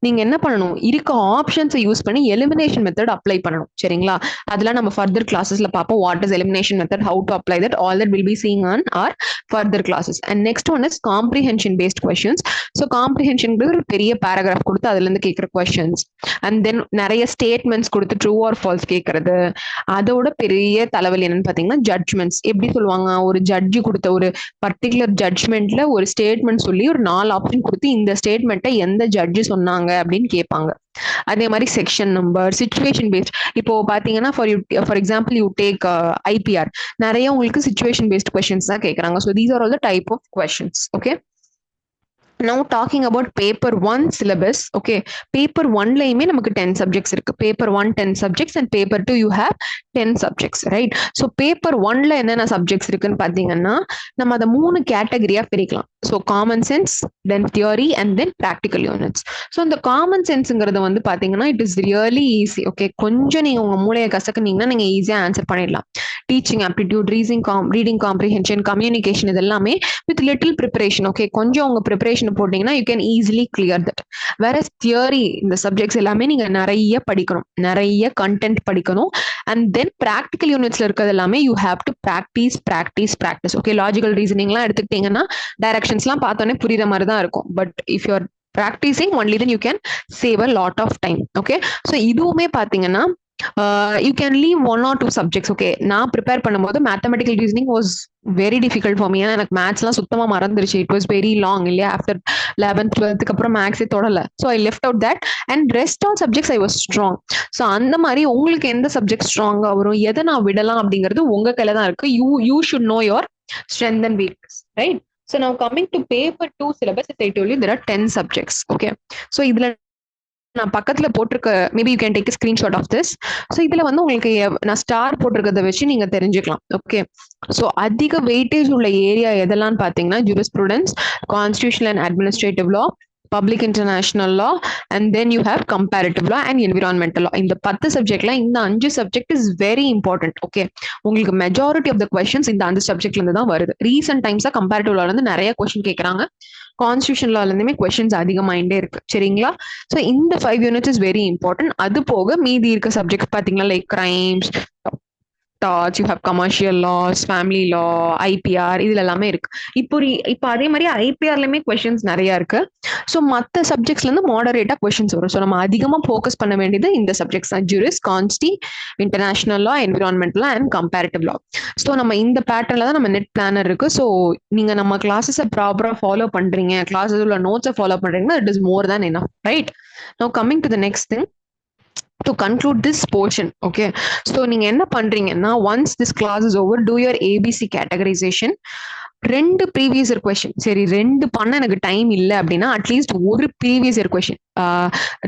நீங்க என்ன பண்ணணும்? இருக்க ஆப்ஷன்ஸ யூஸ் பண்ணி எலிமினேஷன் மெத்தட் அப்ளை பண்ணணும். சரிங்களா? அதெல்லாம் நம்ம ஃபர்தர் கிளாஸஸ்ல பார்ப்போம். What is elimination method, how to apply that, all that will be seeing on our further classes. And next one is comprehension based questions. So காம்ப்ரிஹென்ஷன்ங்கிறது ஒரு பெரிய பேராகிராஃப் கொடுத்து அதுல இருந்து கேட்கிற கொஸ்டின்ஸ். அண்ட் தென் நிறைய ஸ்டேட்மெண்ட்ஸ் கொடுத்து ட்ரூ ஆர் ஃபால்ஸ் கேட்கறது. அதோட பெரிய தலைவலி என்னன்னு பாத்தீங்கன்னா ஜட்ஜ்மெண்ட்ஸ். எப்படி சொல்லுவாங்க? ஒரு ஜட்ஜி கொடுத்த ஒரு பர்டிகுலர் ஜட்ஜ்மெண்ட்ல ஒரு ஸ்டேட்மெண்ட் சொல்லி ஒரு 4 ஆப்ஷன் கொடுத்து இந்த ஸ்டேட்மெண்ட்டை எந்த ஜட்ஜி சொன்னாங்க அப்படின்னு கேட்பாங்க. அதே மாதிரி செக்ஷன் நம்பர், சிச்சுவேஷன் பேஸ்ட். இப்போ பாத்தீங்கன்னா for example you take IPR, நிறைய உங்களுக்கு சிச்சுவேஷன் பேஸ்ட் கொஸ்டின்ஸ் தான் கேட்கறாங்க. So these are all the type of questions. Okay. now talking about paper 1 syllabus. okay, paper 1 லையுமே நமக்கு 10 subjects இருக்கு. paper 1 10 subjects and paper 2 you have 10 subjects, right? so paper 1ல என்னென்ன subjects இருக்குன்னு பாத்தீங்கன்னா நம்ம அதை 3 கேட்டகரியா பிரிக்கலாம். so common sense, then theory and then practical units. so இந்த common senseங்கிறது வந்து பாத்தீங்கன்னா it is really easy. okay, கொஞ்சம் நீங்க உங்க மூளையை கசக்குனீங்கன்னா நீங்க ஈஸியா ஆன்சர் பண்ணிடலாம். Teaching aptitude, reading comprehension, communication இதெல்லாமே வித் லிட்டில் ப்ரிப்பரேஷன். ஓகே, கொஞ்சம் உங்க ப்ரிப்பரேஷன் போட்டீங்கன்னா you can easily clear that. வேற தியரி இந்த சப்ஜெக்ட்ஸ் எல்லாமே நீங்க நிறைய படிக்கணும், நிறைய கண்டென்ட் படிக்கணும். அண்ட் தென் ப்ராக்டிக்கல் யூனிட்ஸ்ல இருக்கிறது எல்லாமே you have to practise. Okay, logical ரீசனிங்லாம் எடுத்துக்கிட்டீங்கன்னா டைரக்ஷன்ஸ்லாம் பார்த்தோன்னே புரியுற மாதிரி தான் இருக்கும். But if you are practicing only then you can save a lot of time. okay, so இதுவுமே பாத்தீங்கன்னா you can leave 1 or 2 subjects. okay, நான் ப்ரிப்பேர் பண்ணும்போது mathematical reasoning was very difficult for me. ஏன்னா எனக்கு மேத்ஸ்லாம் சுத்தமா மறந்துருச்சு. இட் வாஸ் வெரி லாங் இல்லையா? ஆஃப்டர் 11th 12th அப்புறம் மேக்ஸே தொடல. So I left out that and rest all subjects I was strong. So அந்த மாதிரி உங்களுக்கு எந்த சப்ஜெக்ட் ஸ்ட்ராங்கா வரும், எதை நான் விடலாம் அப்படிங்கிறது உங்க கையில தான் இருக்கு. You should know your strength and weakness, right? So now coming to paper 2 syllabus, I told you there are 10 subjects. okay, so இதுல நான் பக்கத்துல போட்டிருக்க, maybe you can take a screenshot of this. So இதுல வந்து உங்களுக்கு நான் star போட்டிருக்கிறத வச்சு நீங்க தெரிஞ்சுக்கலாம். ஓகே, ஸோ அதிக வெயிட்டேஜ் உள்ள ஏரியா எதெல்லாம் பாத்தீங்கன்னா jurisprudence, constitutional and administrative law, public international law, and then you have comparative law and environmental law. இந்த 10 சப்ஜெக்ட்ல இந்த 5 subject is very important. Okay, உங்களுக்கு மெஜாரிட்டி ஆஃப் த கொஸ்டின்ஸ் இந்த 5 சப்ஜெக்ட்ல இருந்து தான் வருது. ரீசென்ட் டைம்ஸா கம்பேரிட்டிவ் லால இருந்து நிறைய கொஸ்டின் கேட்கறாங்க. கான்ஸ்டியூஷன் லால இருந்துமே கொஸ்டின்ஸ் அதிகமாயிட்டே இருக்கு. சரிங்களா? ஸோ இந்த 5 யூனிட்ஸ் இஸ் வெரி இம்பார்ட்டன்ட். அது போக மீதி இருக்க சப்ஜெக்ட் பாத்தீங்கன்னா like crimes, torts, you have commercial laws, family law, IPR, இதுல எல்லாமே இருக்கு. இப்போ அதே மாதிரி ஐபிஆர்லயுமே கொஸ்டின்ஸ் நிறைய இருக்கு. ஸோ மற்ற சப்ஜெக்ட்ஸ்ல இருந்து மாடரேட்டா கொஸ்டின்ஸ் வரும். ஸோ நம்ம அதிகமா ஃபோக்கஸ் பண்ண வேண்டியது இந்த சப்ஜெக்ட்ஸ் தான்: juris, consti, international law, environmental law and comparative law. So நம்ம இந்த பேட்டர்ன்ல தான் நம்ம நெட் பிளானர் இருக்கு. ஸோ நீங்க நம்ம கிளாஸஸை ப்ராப்பரா ஃபாலோ பண்றீங்க, கிளாஸஸ் உள்ள நோட்ஸை ஃபாலோ பண்றீங்கன்னா it is more than enough, right? Now coming to the next thing to conclude this portion. okay, so நீங்க என்ன பண்றீங்கன்னா once this class is over, do your ABC categorization. 2 previous year question, சரி 2 பண்ண எனக்கு time இல்லை அப்படின்னா at least ஒரு previous year question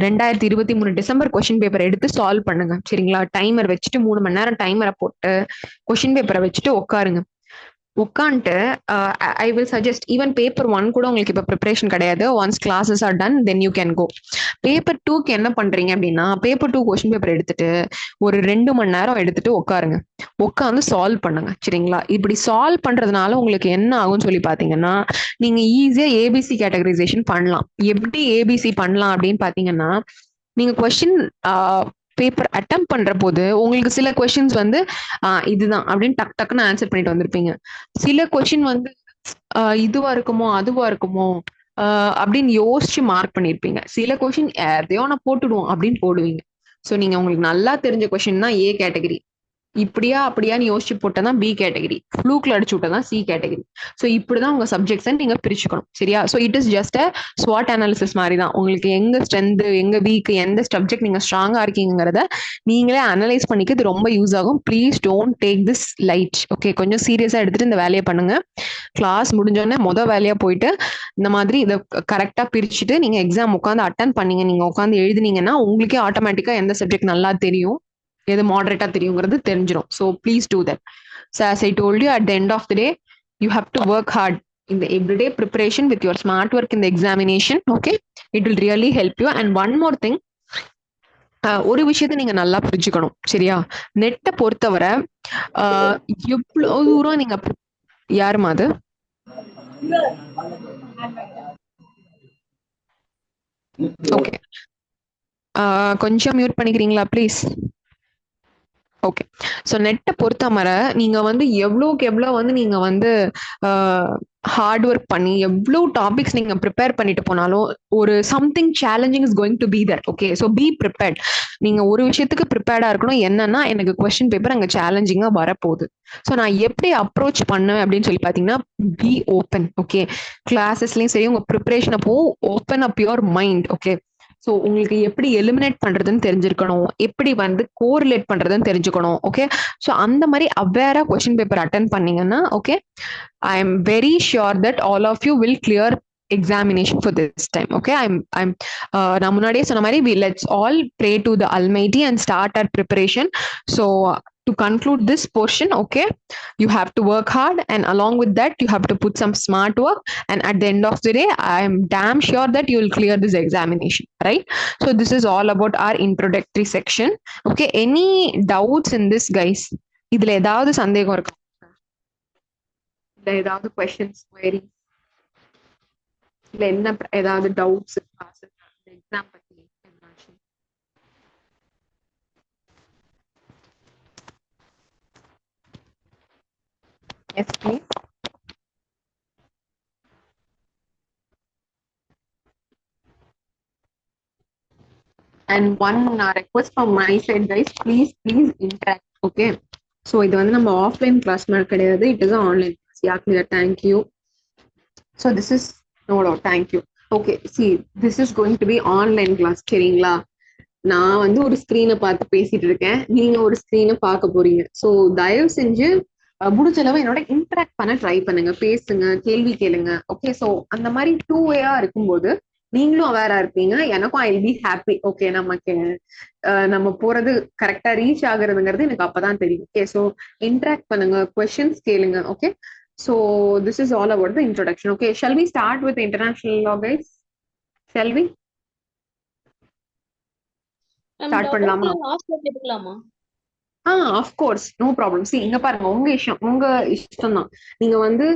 2023 December question paper எடுத்து சால்வ் பண்ணுங்க. சரிங்களா? டைமர் வச்சுட்டு 3 மணி நேரம் டைமரை போட்டு கொஸ்டின் பேப்பரை வச்சுட்டு உட்காருங்க. உட்காந்துட்டு I will suggest even paper 1 கூட உங்களுக்கு இப்போ ப்ரிப்பரேஷன் கிடையாது. Once classes are done then you can go. Paper 2க்கு என்ன பண்றீங்க அப்படின்னா பேப்பர் 2 கொஸ்டின் பேப்பர் எடுத்துட்டு ஒரு 2 மணி நேரம் எடுத்துட்டு உட்காருங்க. உட்காந்து சால்வ் பண்ணுங்க. சரிங்களா? இப்படி சால்வ் பண்றதுனால உங்களுக்கு என்ன ஆகும்னு சொல்லி பாத்தீங்கன்னா நீங்க ஈஸியா ஏபிசி கேட்டகரைசேஷன் பண்ணலாம். எப்படி ஏபிசி பண்ணலாம் அப்படின்னு பாத்தீங்கன்னா நீங்க கொஸ்டின் பேப்பர் அட்டெம்ப்ட் பண்ற போது உங்களுக்கு சில கொஸ்டின்ஸ் வந்து இதுதான் அப்படின்னு டக்குன்னு ஆன்சர் பண்ணிட்டு வந்திருப்பீங்க. சில கொஸ்டின் வந்து இதுவா இருக்குமோ அதுவா இருக்குமோ அப்படின்னு யோசிச்சு மார்க் பண்ணிருப்பீங்க. சில கொஸ்டின் எதையோ நான் போட்டுடுவோம் அப்படின்னு போடுவீங்க. ஸோ நீங்க உங்களுக்கு நல்லா தெரிஞ்ச கொஸ்டின் தான் ஏ கேட்டகரி, இப்படியா அப்படியான்னு யோசிச்சு போட்டதான் பி கேட்டகரி, ஃப்ளூக்ல அடிச்சு விட்டதான் சி கேட்டகரி. ஸோ இப்படிதான் உங்க சப்ஜெக்ட்ஸை நீங்க பிரிச்சுக்கணும். சரியா? So it is just a ஸ்வாட் அனாலிசிஸ் மாதிரி தான். உங்களுக்கு எங்க ஸ்ட்ரென்த் எங்க வீக், எந்த சப்ஜெக்ட் நீங்க ஸ்ட்ராங்கா இருக்கீங்கிறத நீங்களே அனலைஸ் பண்ணிக்கிறது ரொம்ப யூஸ் ஆகும். Please don't take this light. Okay, கொஞ்சம் சீரியஸா எடுத்துட்டு இந்த வேலையை பண்ணுங்க. கிளாஸ் முடிஞ்சோடனே வேலையா போயிட்டு இந்த மாதிரி இதை கரெக்டா பிரிச்சுட்டு நீங்க எக்ஸாம் உட்காந்து அட்டன் பண்ணீங்க, நீங்க உட்காந்து எழுதுனீங்கன்னா உங்களுக்கே ஆட்டோமேட்டிக்கா எந்த சப்ஜெக்ட் நல்லா தெரியும், எது மாடரேட்டா தெரியுங்கிறது தெரிஞ்சிடும். So please do that. So as I told you, at the end of the day you have to work hard in the everyday preparation with your smart work in the examination. Okay, it will really help you. And one more thing, ஒரு விஷயத்த நீங்க நல்லா புரிஞ்சுக்கணும், சரியா? நெட்டை பொறுத்தவரை எவ்வளவு தூரம் நீங்க யாருமா அது ஓகே கொஞ்சம் மியூட் பண்ணிக்கிறீங்களா ப்ளீஸ்? ஓகே. ஸோ நெட்டை பொறுத்த வரை நீங்க வந்து எவ்வளோக்கு எவ்வளோ வந்து நீங்க வந்து ஹார்ட் ஒர்க் பண்ணி எவ்வளோ டாபிக்ஸ் நீங்க ப்ரிப்பேர் பண்ணிட்டு போனாலும் ஒரு something challenging is going to be that. Okay, so be prepared. நீங்க ஒரு விஷயத்துக்கு ப்ரிப்பேர்டா இருக்கணும். என்னன்னா, எனக்கு கொஸ்டின் பேப்பர் அங்கே சேலஞ்சிங்கா வரப்போகுது. ஸோ நான் எப்படி அப்ரோச் பண்ணுவேன் அப்படின்னு சொல்லி பார்த்தீங்கன்னா, பி ஓப்பன். ஓகே, கிளாஸஸ்லயும் சரி, உங்க ப்ரிப்பரேஷன் அப்போ open up your mind. Okay, so உங்களுக்கு எப்படி எலிமினேட் பண்றதுன்னு தெரிஞ்சிருக்கணும், எப்படி வந்து கோரிலேட் பண்றதுன்னு தெரிஞ்சுக்கணும். ஓகே, ஸோ அந்த மாதிரி அவேரா கொஸ்டின் பேப்பர் அட்டன் பண்ணீங்கன்னா, okay, I am very sure that all of you will clear examination for this time. Okay, I'm நான் முன்னாடியே சொன்ன மாதிரி let's all pray to the Almighty and start our preparation. So to conclude this portion, okay, you have to work hard, and along with that you have to put some smart work, and at the end of the day I am damn sure that you will clear this examination, right? So this is all about our introductory section. Okay, any doubts in this, guys? இதுல ஏதாவது சந்தேகம் இருக்கா? இல்ல ஏதாவது questions, queries, இல்ல என்ன ஏதாவது doubts exam பத்தி? Yes, please. And one request from my side, guys, please interact. Okay, so இது வந்து நம்ம ஆஃப்லைன் கிளாஸ் மாதிரி கிடையாது, it is online class. Yeah, clear. Thank you. So this is no, thank you. Okay, see, this is going to be online class, சரிங்களா? நான் வந்து ஒரு ஸ்கிரீனை பார்த்து பேசிட்டு இருக்கேன், நீங்க ஒரு ஸ்கிரீனை பார்க்க போறீங்க. ஸோ தயவு செஞ்சு முடிஞ்ச அளவு என்னோட இன்டராக்ட் பண்ண ட்ரை பண்ணுங்க, பேசுங்க, கேள்வி கேளுங்க. ஓகே, ஸோ அந்த மாதிரி டூ வேயா இருக்கும்போது நீங்களும் அவேரா இருப்பீங்க, எனக்கும் I will be happy. Okay, நமக்கு நம்ம போறது கரெக்டா ரீச் ஆகுறதுங்கிறது எனக்கு அப்பதான் தெரியும். ஓகே, ஸோ இன்டராக்ட் பண்ணுங்க, கொஸ்டின்ஸ் கேளுங்க. Okay, so this is all about the introduction. Okay, shall we start with international law, guys? Shall we start பண்ணலாமா? Of course, no problem. சி, இங்க பாருங்க, உங்க இஷ்டம் தான். நீங்க வந்து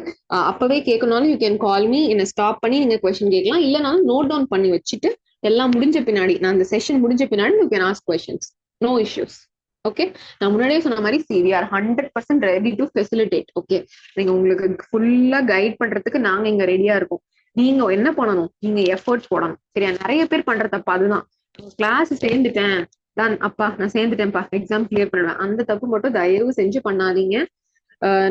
அப்பவே கேட்கணும்னாலும் யூ கேன் கால் மீ, என்ன ஸ்டாப் பண்ணி நீங்க கொஸ்டின் கேட்கலாம். இல்லைனாலும் நோட் டவுன் பண்ணி வச்சுட்டு எல்லாம் முடிஞ்ச பின்னாடி, நான் அந்த செஷன் முடிஞ்ச பின்னாடி you can ask questions. No issues. Okay, நான் முன்னாடியே சொன்ன மாதிரி see we are 100% ready to facilitate. Okay, நீங்க உங்களுக்கு ஃபுல்லா கைட் பண்றதுக்கு நாங்க இங்க ரெடியா இருக்கோம். நீங்க என்ன பண்ணணும், நீங்க எஃபர்ட்ஸ் போடணும். சரியா? நிறைய பேர் பண்ற தப்பு அதுதான். கிளாஸ் சேர்ந்துட்டேன், அப்பா நான் சேர்ந்துட்டேன்ப்பா, எக்ஸாம் கிளியர் பண்ணுவேன், அந்த தப்பு மட்டும் தயவு செஞ்சு பண்ணாதீங்க.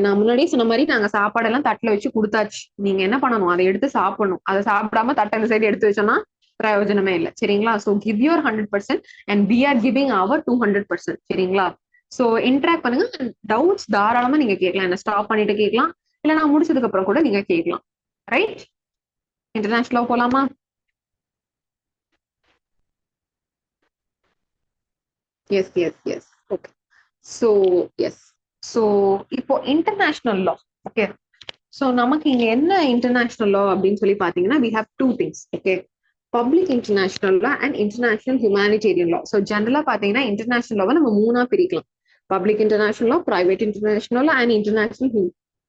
நான் முன்னாடியே சொன்ன மாதிரி நாங்க சாப்பாடெல்லாம் தட்டுல வச்சு கொடுத்தாச்சு. நீங்க என்ன பண்ணணும், அதை எடுத்து சாப்பிடணும். அதை சாப்பிடாம தட்டை இந்த சைடு எடுத்து வச்சோம்னா பிரயோஜனமே இல்லை, சரிங்களா? So give your 100% and we are giving our 200%, சரிங்களா? ஸோ இன்டராக்ட் பண்ணுங்க. டவுட்ஸ் தாராளமா நீங்க கேட்கலாம், என்ன ஸ்டாப் பண்ணிட்டு கேட்கலாம், இல்ல நான் முடிச்சதுக்கு அப்புறம் கூட நீங்க கேட்கலாம். ரைட்? இன்டர்நேஷனலா போலாமா? Yes yes yes. Okay, so yes. So இப்போ இன்டர்நேஷனல் லா. ஓகே, ஸோ நமக்கு இங்க என்ன இன்டர்நேஷனல் லா அப்படின்னு சொல்லி பாத்தீங்கன்னா, we have two things. Okay, public international law and international humanitarian law. So ஜென்ரலா பாத்தீங்கன்னா இன்டர்நேஷனல் லாவை நம்ம மூணா பிரிக்கலாம்: public international law, private international law and international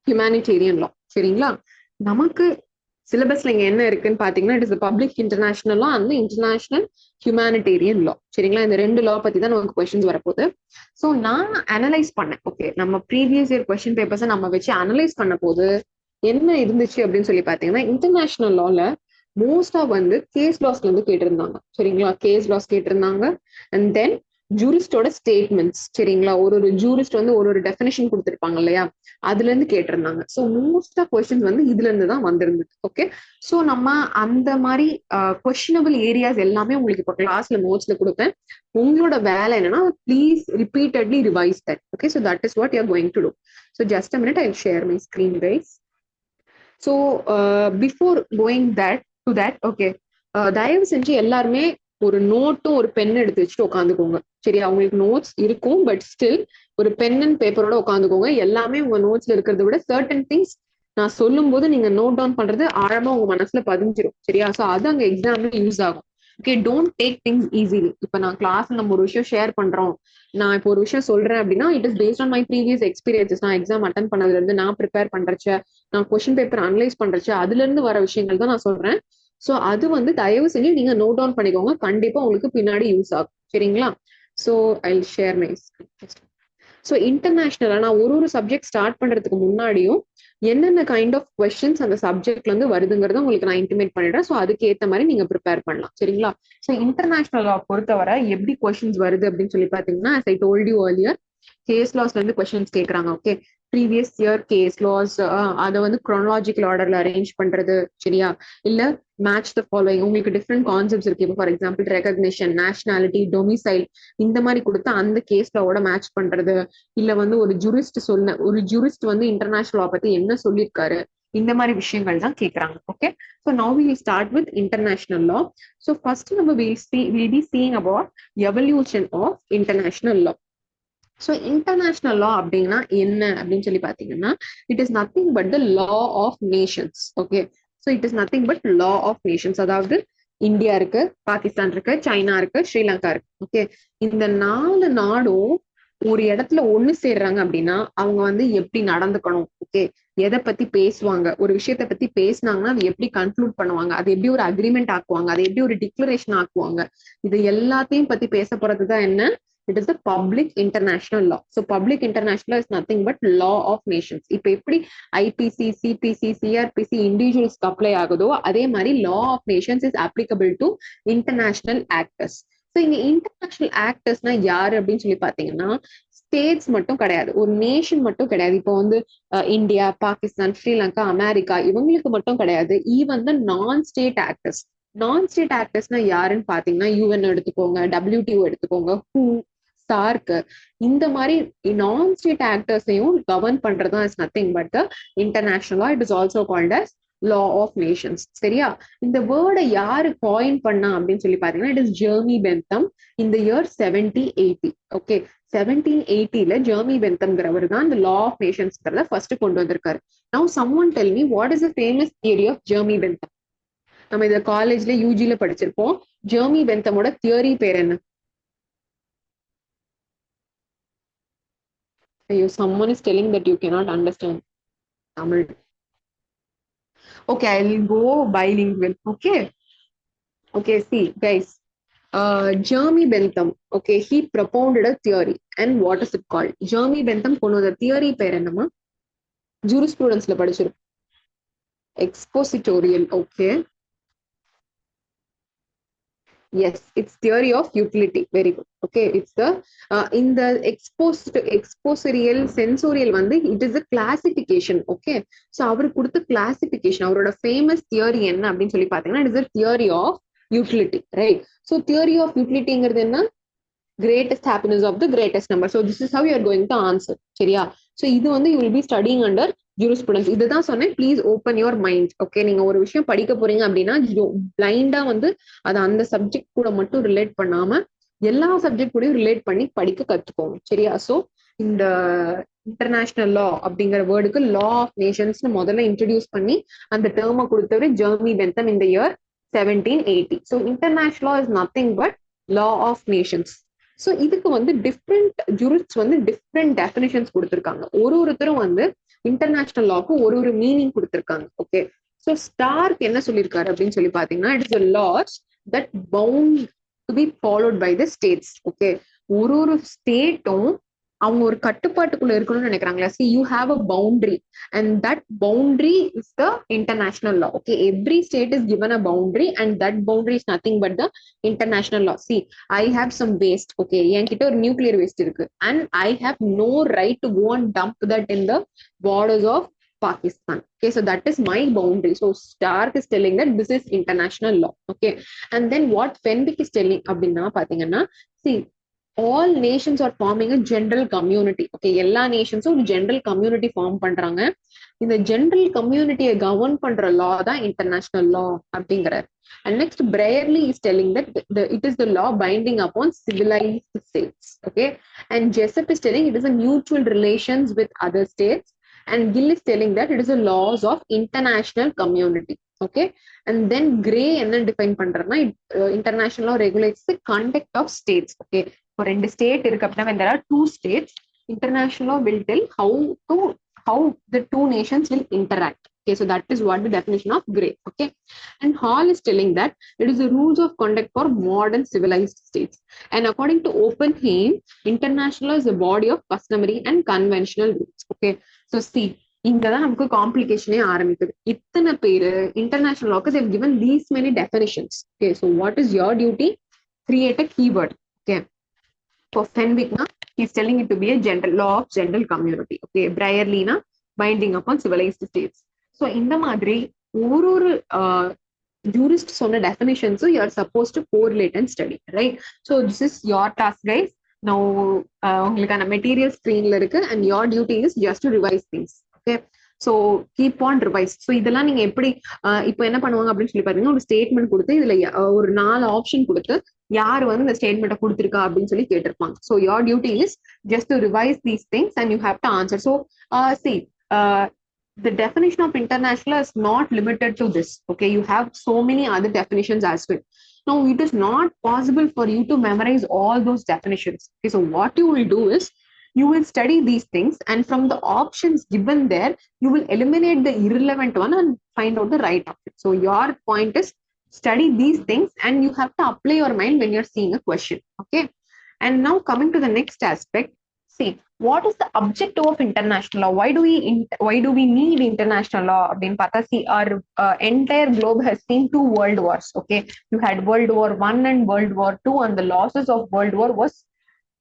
humanitarian law. சரிங்களா? நமக்கு சிலபஸ்ல இங்க என்ன இருக்குன்னு பாத்தீங்கன்னா, it is public international law and international humanitarian law. சரிங்களா? இந்த ரெண்டு லா பத்தி தான் நமக்கு கொஸ்டின்ஸ் வரப்போகுது. ஸோ நான் அனலைஸ் பண்ணேன். ஓகே, நம்ம ப்ரீவியஸ் இயர் கொஸ்டின் பேப்பர்ஸை நம்ம வச்சு அனலைஸ் பண்ண போது என்ன இருந்துச்சு அப்படின்னு சொல்லி பாத்தீங்கன்னா, இன்டர்நேஷனல் லால மோஸ்டா வந்து கேஸ் லாஸ்ல இருந்து கேட்டிருந்தாங்க. சரிங்களா? கேஸ் லாஸ் கேட்டிருந்தாங்க. அண்ட் தென் ஜூரிஸ்டோட ஸ்டேட்மெண்ட்ஸ். சரிங்களா? ஒரு ஜூரிஸ்ட் வந்து ஒரு டெஃபினேஷன் கொடுத்துருப்பாங்க இல்லையா, அதுல இருந்து கேட்டிருந்தாங்க. ஸோ மோஸ்ட் ஆஃப் கொஸ்டின்ஸ் வந்து இதுல இருந்து தான் வந்திருந்தது. ஓகே, ஸோ நம்ம அந்த மாதிரி கொஸ்டினபிள் ஏரியாஸ் எல்லாமே உங்களுக்கு இப்போ கிளாஸ்ல நோட்ஸ்ல கொடுப்பேன். உங்களோட வேலை என்னன்னா, please repeatedly revise that. Okay, so that is what you are going to do. So just a minute, I will share my screen, guys. So before going to that, okay, தயவு செஞ்சு எல்லாருமே ஒரு நோட்டும் ஒரு பென் எடுத்து வச்சுட்டு உட்காந்துக்கோங்க. சரியா? உங்களுக்கு notes இருக்கும், பட் ஸ்டில் ஒரு பென் அண்ட் பேப்பரோட உட்காந்துக்கோங்க. எல்லாமே உங்க நோட்ஸ்ல இருக்கிறத விட சர்டன் திங்ஸ் நான் சொல்லும் போது நீங்க நோட் டவுன் பண்றது ஆழமா உங்க மனசுல பதிஞ்சிரும். சரியா? சோ அது அங்க எக்ஸாம்ல யூஸ் ஆகும். Okay, don't take things easily. இப்ப நான் கிளாஸ்ல நம்ம ஒரு விஷயம் ஷேர் பண்றோம், நான் இப்போ ஒரு விஷயம் சொல்றேன் அப்படின்னா, it is based on my previous experiences. நான் எக்ஸாம் அட்டன் பண்ணதுல இருந்து, நான் ப்ரிப்பேர் பண்றச்ச, நான் கொஸ்டின் பேப்பர் அனலைஸ் பண்றச்ச, அதுல இருந்து வர விஷயங்கள் தான் நான் சொல்றேன். சோ அது வந்து தயவு செஞ்சு நீங்க நோட் டவுன் பண்ணிக்கோங்க. கண்டிப்பா உங்களுக்கு பின்னாடி யூஸ் ஆகும். சரிங்களா? So I share my screen. So இன்டர்நேஷனலா நான் ஒரு சப்ஜெக்ட் ஸ்டார்ட் பண்றதுக்கு முன்னாடியும் என்னென்ன கைண்ட் ஆஃப் கொஸ்டின்ஸ் அந்த சப்ஜெக்ட்ல இருந்து வருதுங்கிறத உங்களுக்கு நான் இன்டிமேட் பண்ணிடுறேன். ஸோ அதுக்கு ஏத்த மாதிரி நீங்க ப்ரிப்பேர் பண்ணலாம். சரிங்களா? ஸோ இன்டர்நேஷனல் லா பொறுத்தவரை எப்படி கொஸ்டின்ஸ் வருது அப்படின்னு சொல்லி பாத்தீங்கன்னா, as I told you earlier, case லாஸ்ல இருந்து கொஸ்டின்ஸ் கேக்குறாங்க. Okay, previous year case laws அதை வந்து குரோனாலஜிக்கல் ஆர்டர்ல அரேஞ்ச் பண்றது. சரியா? இல்ல மேட்ச் த ஃபாலோயிங், உங்களுக்கு டிஃப்ரெண்ட் கான்செப்ட்ஸ் இருக்கு. இப்போ for example recognition, nationality, domicile, இந்த மாதிரி கொடுத்து அந்த கேஸ் லாவோட மேட்ச் பண்றது. இல்ல வந்து ஒரு ஜூரிஸ்ட் வந்து இன்டர்நேஷனல் லா பத்தி என்ன சொல்லியிருக்காரு, இந்த மாதிரி விஷயங்கள் தான் கேக்குறாங்க. Okay, so now we start with international law. So first நம்ம will be seeing about evolution of international law. So international law அப்படின்னா என்ன அப்படின்னு சொல்லி பாத்தீங்கன்னா, it is nothing but the law of Nations. Okay, so it is nothing but law of nations. அதாவது India இருக்கு, பாகிஸ்தான் இருக்கு, China இருக்கு, ஸ்ரீலங்கா இருக்கு. ஓகே, இந்த 4 நாடும் ஒரு இடத்துல ஒண்ணு சேர்றாங்க அப்படின்னா அவங்க வந்து எப்படி நடந்துக்கணும், ஓகே, எதை பத்தி பேசுவாங்க, ஒரு விஷயத்த பத்தி பேசினாங்கன்னா அதை எப்படி கன்க்ளூட் பண்ணுவாங்க, அது எப்படி ஒரு அக்ரிமெண்ட் ஆக்குவாங்க, அதை எப்படி ஒரு டிக்ளரேஷன் ஆக்குவாங்க, இது எல்லாத்தையும் பத்தி பேச போறதுதான் என்ன, it is the public international law. So public international is nothing but law of nations. இப்போ எப்படி ஐபிசி, சிபிசி, சிஆர்பிசி இண்டிவிஜுவல்ஸ்க்கு அப்ளை ஆகுதோ அதே மாதிரி law of nations is applicable to international actors. So இங்க இன்டர்நேஷனல் ஆக்டர்ஸ்னா யாரு அப்படின்னு சொல்லி பாத்தீங்கன்னா, ஸ்டேட்ஸ் மட்டும் கிடையாது, ஒரு நேஷன் மட்டும் கிடையாது. இப்போ வந்து இந்தியா, பாகிஸ்தான், ஸ்ரீலங்கா, அமெரிக்கா இவங்களுக்கு மட்டும் கிடையாது. ஈவன் த நான் ஸ்டேட் ஆக்டர்ஸ். நான் ஸ்டேட் ஆக்டர்ஸ்னா யாருன்னு பாத்தீங்கன்னா, யூஎன் எடுத்துக்கோங்க, டபிள்யூடிஓ எடுத்துக்கோங்க, ஹூ, சார்க், இந்த மாதிரி நான் ஸ்டேட் ஆக்டர்ஸையும் கவர்ன் பண்றதுதான் is nothing but the international law. It is also called as law of nations. சரியா? இந்த வேர்டை யாரு காயின் பண்ணா அப்படின்னு சொல்லி பாத்தீங்கன்னா, இட் இஸ் ஜெர்மி பென்தம் இந்த இயர் 1780. ஓகே, 1780ல ஜெர்மி பென்தம்ங்கிறவர் தான் இந்த லா ஆஃப் நேஷன்ஸ்ங்கிறத ஃபர்ஸ்ட் கொண்டு வந்திருக்காரு. Now someone tell me what is the famous theory of Jeremy Bentham? நம்ம இத காலேஜ்ல யூஜில படிச்சிருப்போம். ஜெர்மி பென்தமோட தியரி பேர் என்ன? ஐயோ, someone is telling that you cannot understand Tamil. Okay, I'll go bilingual. Okay. Okay, see, guys. Jeremy Bentham, okay, he propounded a theory. And what is it called? Jeremy Bentham கொண்டு வந்த theory பேர் என்னமா? ஜூரிஸ்ப்ரூடன்ஸ்ல படிச்சிருப்போம். Expositorial. Okay. Yes, it's theory of utility. Very good. Okay, it's the in the exposorial sensorial வந்து it is a classification. Okay, so அவர் கொடுத்த classification, அவரோட famous theory என்ன அப்படின்னு சொல்லி பாத்தீங்கன்னா, it is a theory of utility, right? So theory of utilityங்கிறது என்ன? greatest happiness of the greatest number. So this is how you are going to answer. சரியா? So இது வந்து you will be studying under jurisprudence. இதுதான் சொன்னேன், please open your mind. Okay, நீங்க ஒரு விஷயம் படிக்க போறீங்க அப்படின்னா பிளைண்டா வந்து அதை அந்த சப்ஜெக்ட் கூட மட்டும் ரிலேட் பண்ணாம எல்லா சப்ஜெக்ட் கூடயும் ரிலேட் பண்ணி படிக்க கத்துக்கோங்க. சரியா? ஸோ இந்த இன்டர்நேஷனல் லா அப்படிங்கிற வேர்டுக்கு லா ஆஃப் நேஷன்ஸ் முதல்ல இன்ட்ரடியூஸ் பண்ணி அந்த டேர்மை கொடுத்தவர் ஜெர்மி பென்தம் இந்த year 1780. So international law is nothing but law of nations. So இதுக்கு வந்து டிஃப்ரெண்ட் ஜூரிஸ்ட் வந்து டிஃப்ரெண்ட் டெஃபினிஷன்ஸ் கொடுத்துருக்காங்க. ஒருத்தரும் வந்து இன்டர்நேஷனல் லாக்கு ஒரு மீனிங் கொடுத்துருக்காங்க. ஓகே, ஸோ ஸ்டார்க் என்ன சொல்லியிருக்காரு அப்படின்னு சொல்லி பாத்தீங்கன்னா, it is a laws that bound to be followed by the states. Okay, ஒரு ஸ்டேட்டும் அவங்க ஒரு கட்டுப்பாட்டுக்குள்ள இருக்கணும்னு நினைக்கிறாங்களா? see, you have a boundary and that boundary is the international law. Okay, every state is given a boundary and that boundary is nothing but the international law. see, I have some waste. Okay, என்கிட்ட ஒரு nuclear waste இருக்கு and I have no right to go and dump that in the borders of Pakistan. Okay, so that is my boundary. So Stark is telling that this is international law. Okay, and then what Fenwick is telling அப்படின்னா பாத்தீங்கன்னா, see, all nations are forming a general community. Okay, எல்லா நேஷன்ஸும் ஒரு general community form பண்றாங்க. இந்த general கம்யூனிட்டியை govern பண்ற லா தான் international லா அப்படிங்கிறார். And next, Brierley is telling that it is the law binding upon civilized states. Okay, and Jessup is telling it is a mutual relations with other states, and Gill is telling that it is the laws of international community. Okay, and then Gray என்ன define பண்றதுன்னா international law regulates the conduct of states. Okay, for ரெண்டு state இருக்கு அப்படின்னா when there are two states, international law will tell how the two nations will interact. Okay, so that is what the definition of Gray. Okay, and Hall is telling that it is the rules of conduct for modern civilized states. And according to Oppenheim, international law is a body of customary and conventional rules. Okay, so see, இங்கதான் நமக்கு காம்ப்ளிகேஷனே ஆரம்பிக்குது. இத்தனை பேரு international லாக்கு they've given these many definitions. Okay, so what is your duty? Create a keyword. Okay, for Fenwick na he's telling it to be a general law of general community. Okay, Brierley na binding upon civilized states. So இந்த மாதிரி ஒரு jurist சொன்ன definitions you are supposed to correlate and study, right? So this is your task, guys. Now உங்களுக்கான material ஸ்கிரீன்ல இருக்கு and your duty is just to revise things. Okay, so keep on revise. So இதெல்லாம் நீங்க எப்படி இப்போ என்ன பண்ணுவாங்க அப்படின்னு சொல்லி பாத்தீங்கன்னா ஒரு ஸ்டேட்மெண்ட் கொடுத்து இதுல ஒரு 4 ஆப்ஷன் கொடுத்து யார் வந்து இந்த ஸ்டேட்மெண்ட்டை கொடுத்துருக்கா அப்படின்னு சொல்லி கேட்டிருப்பாங்க. So your duty is just to revise these things and you have to answer. So see, the definition of international is not limited to this. Okay, you have so many other definitions as well. Now it is not possible for you to memorize all those definitions. Okay, so what you will do is you will study these things, and from the options given there you will eliminate the irrelevant one and find out the right option. So your point is study these things and you have to apply your mind when you're seeing a question. Okay, and now coming to the next aspect, see, what is the objective of international law? Why do we need international law? See, our entire globe has seen 2 world wars. Okay, you had World War I and World War II, and the losses of World War was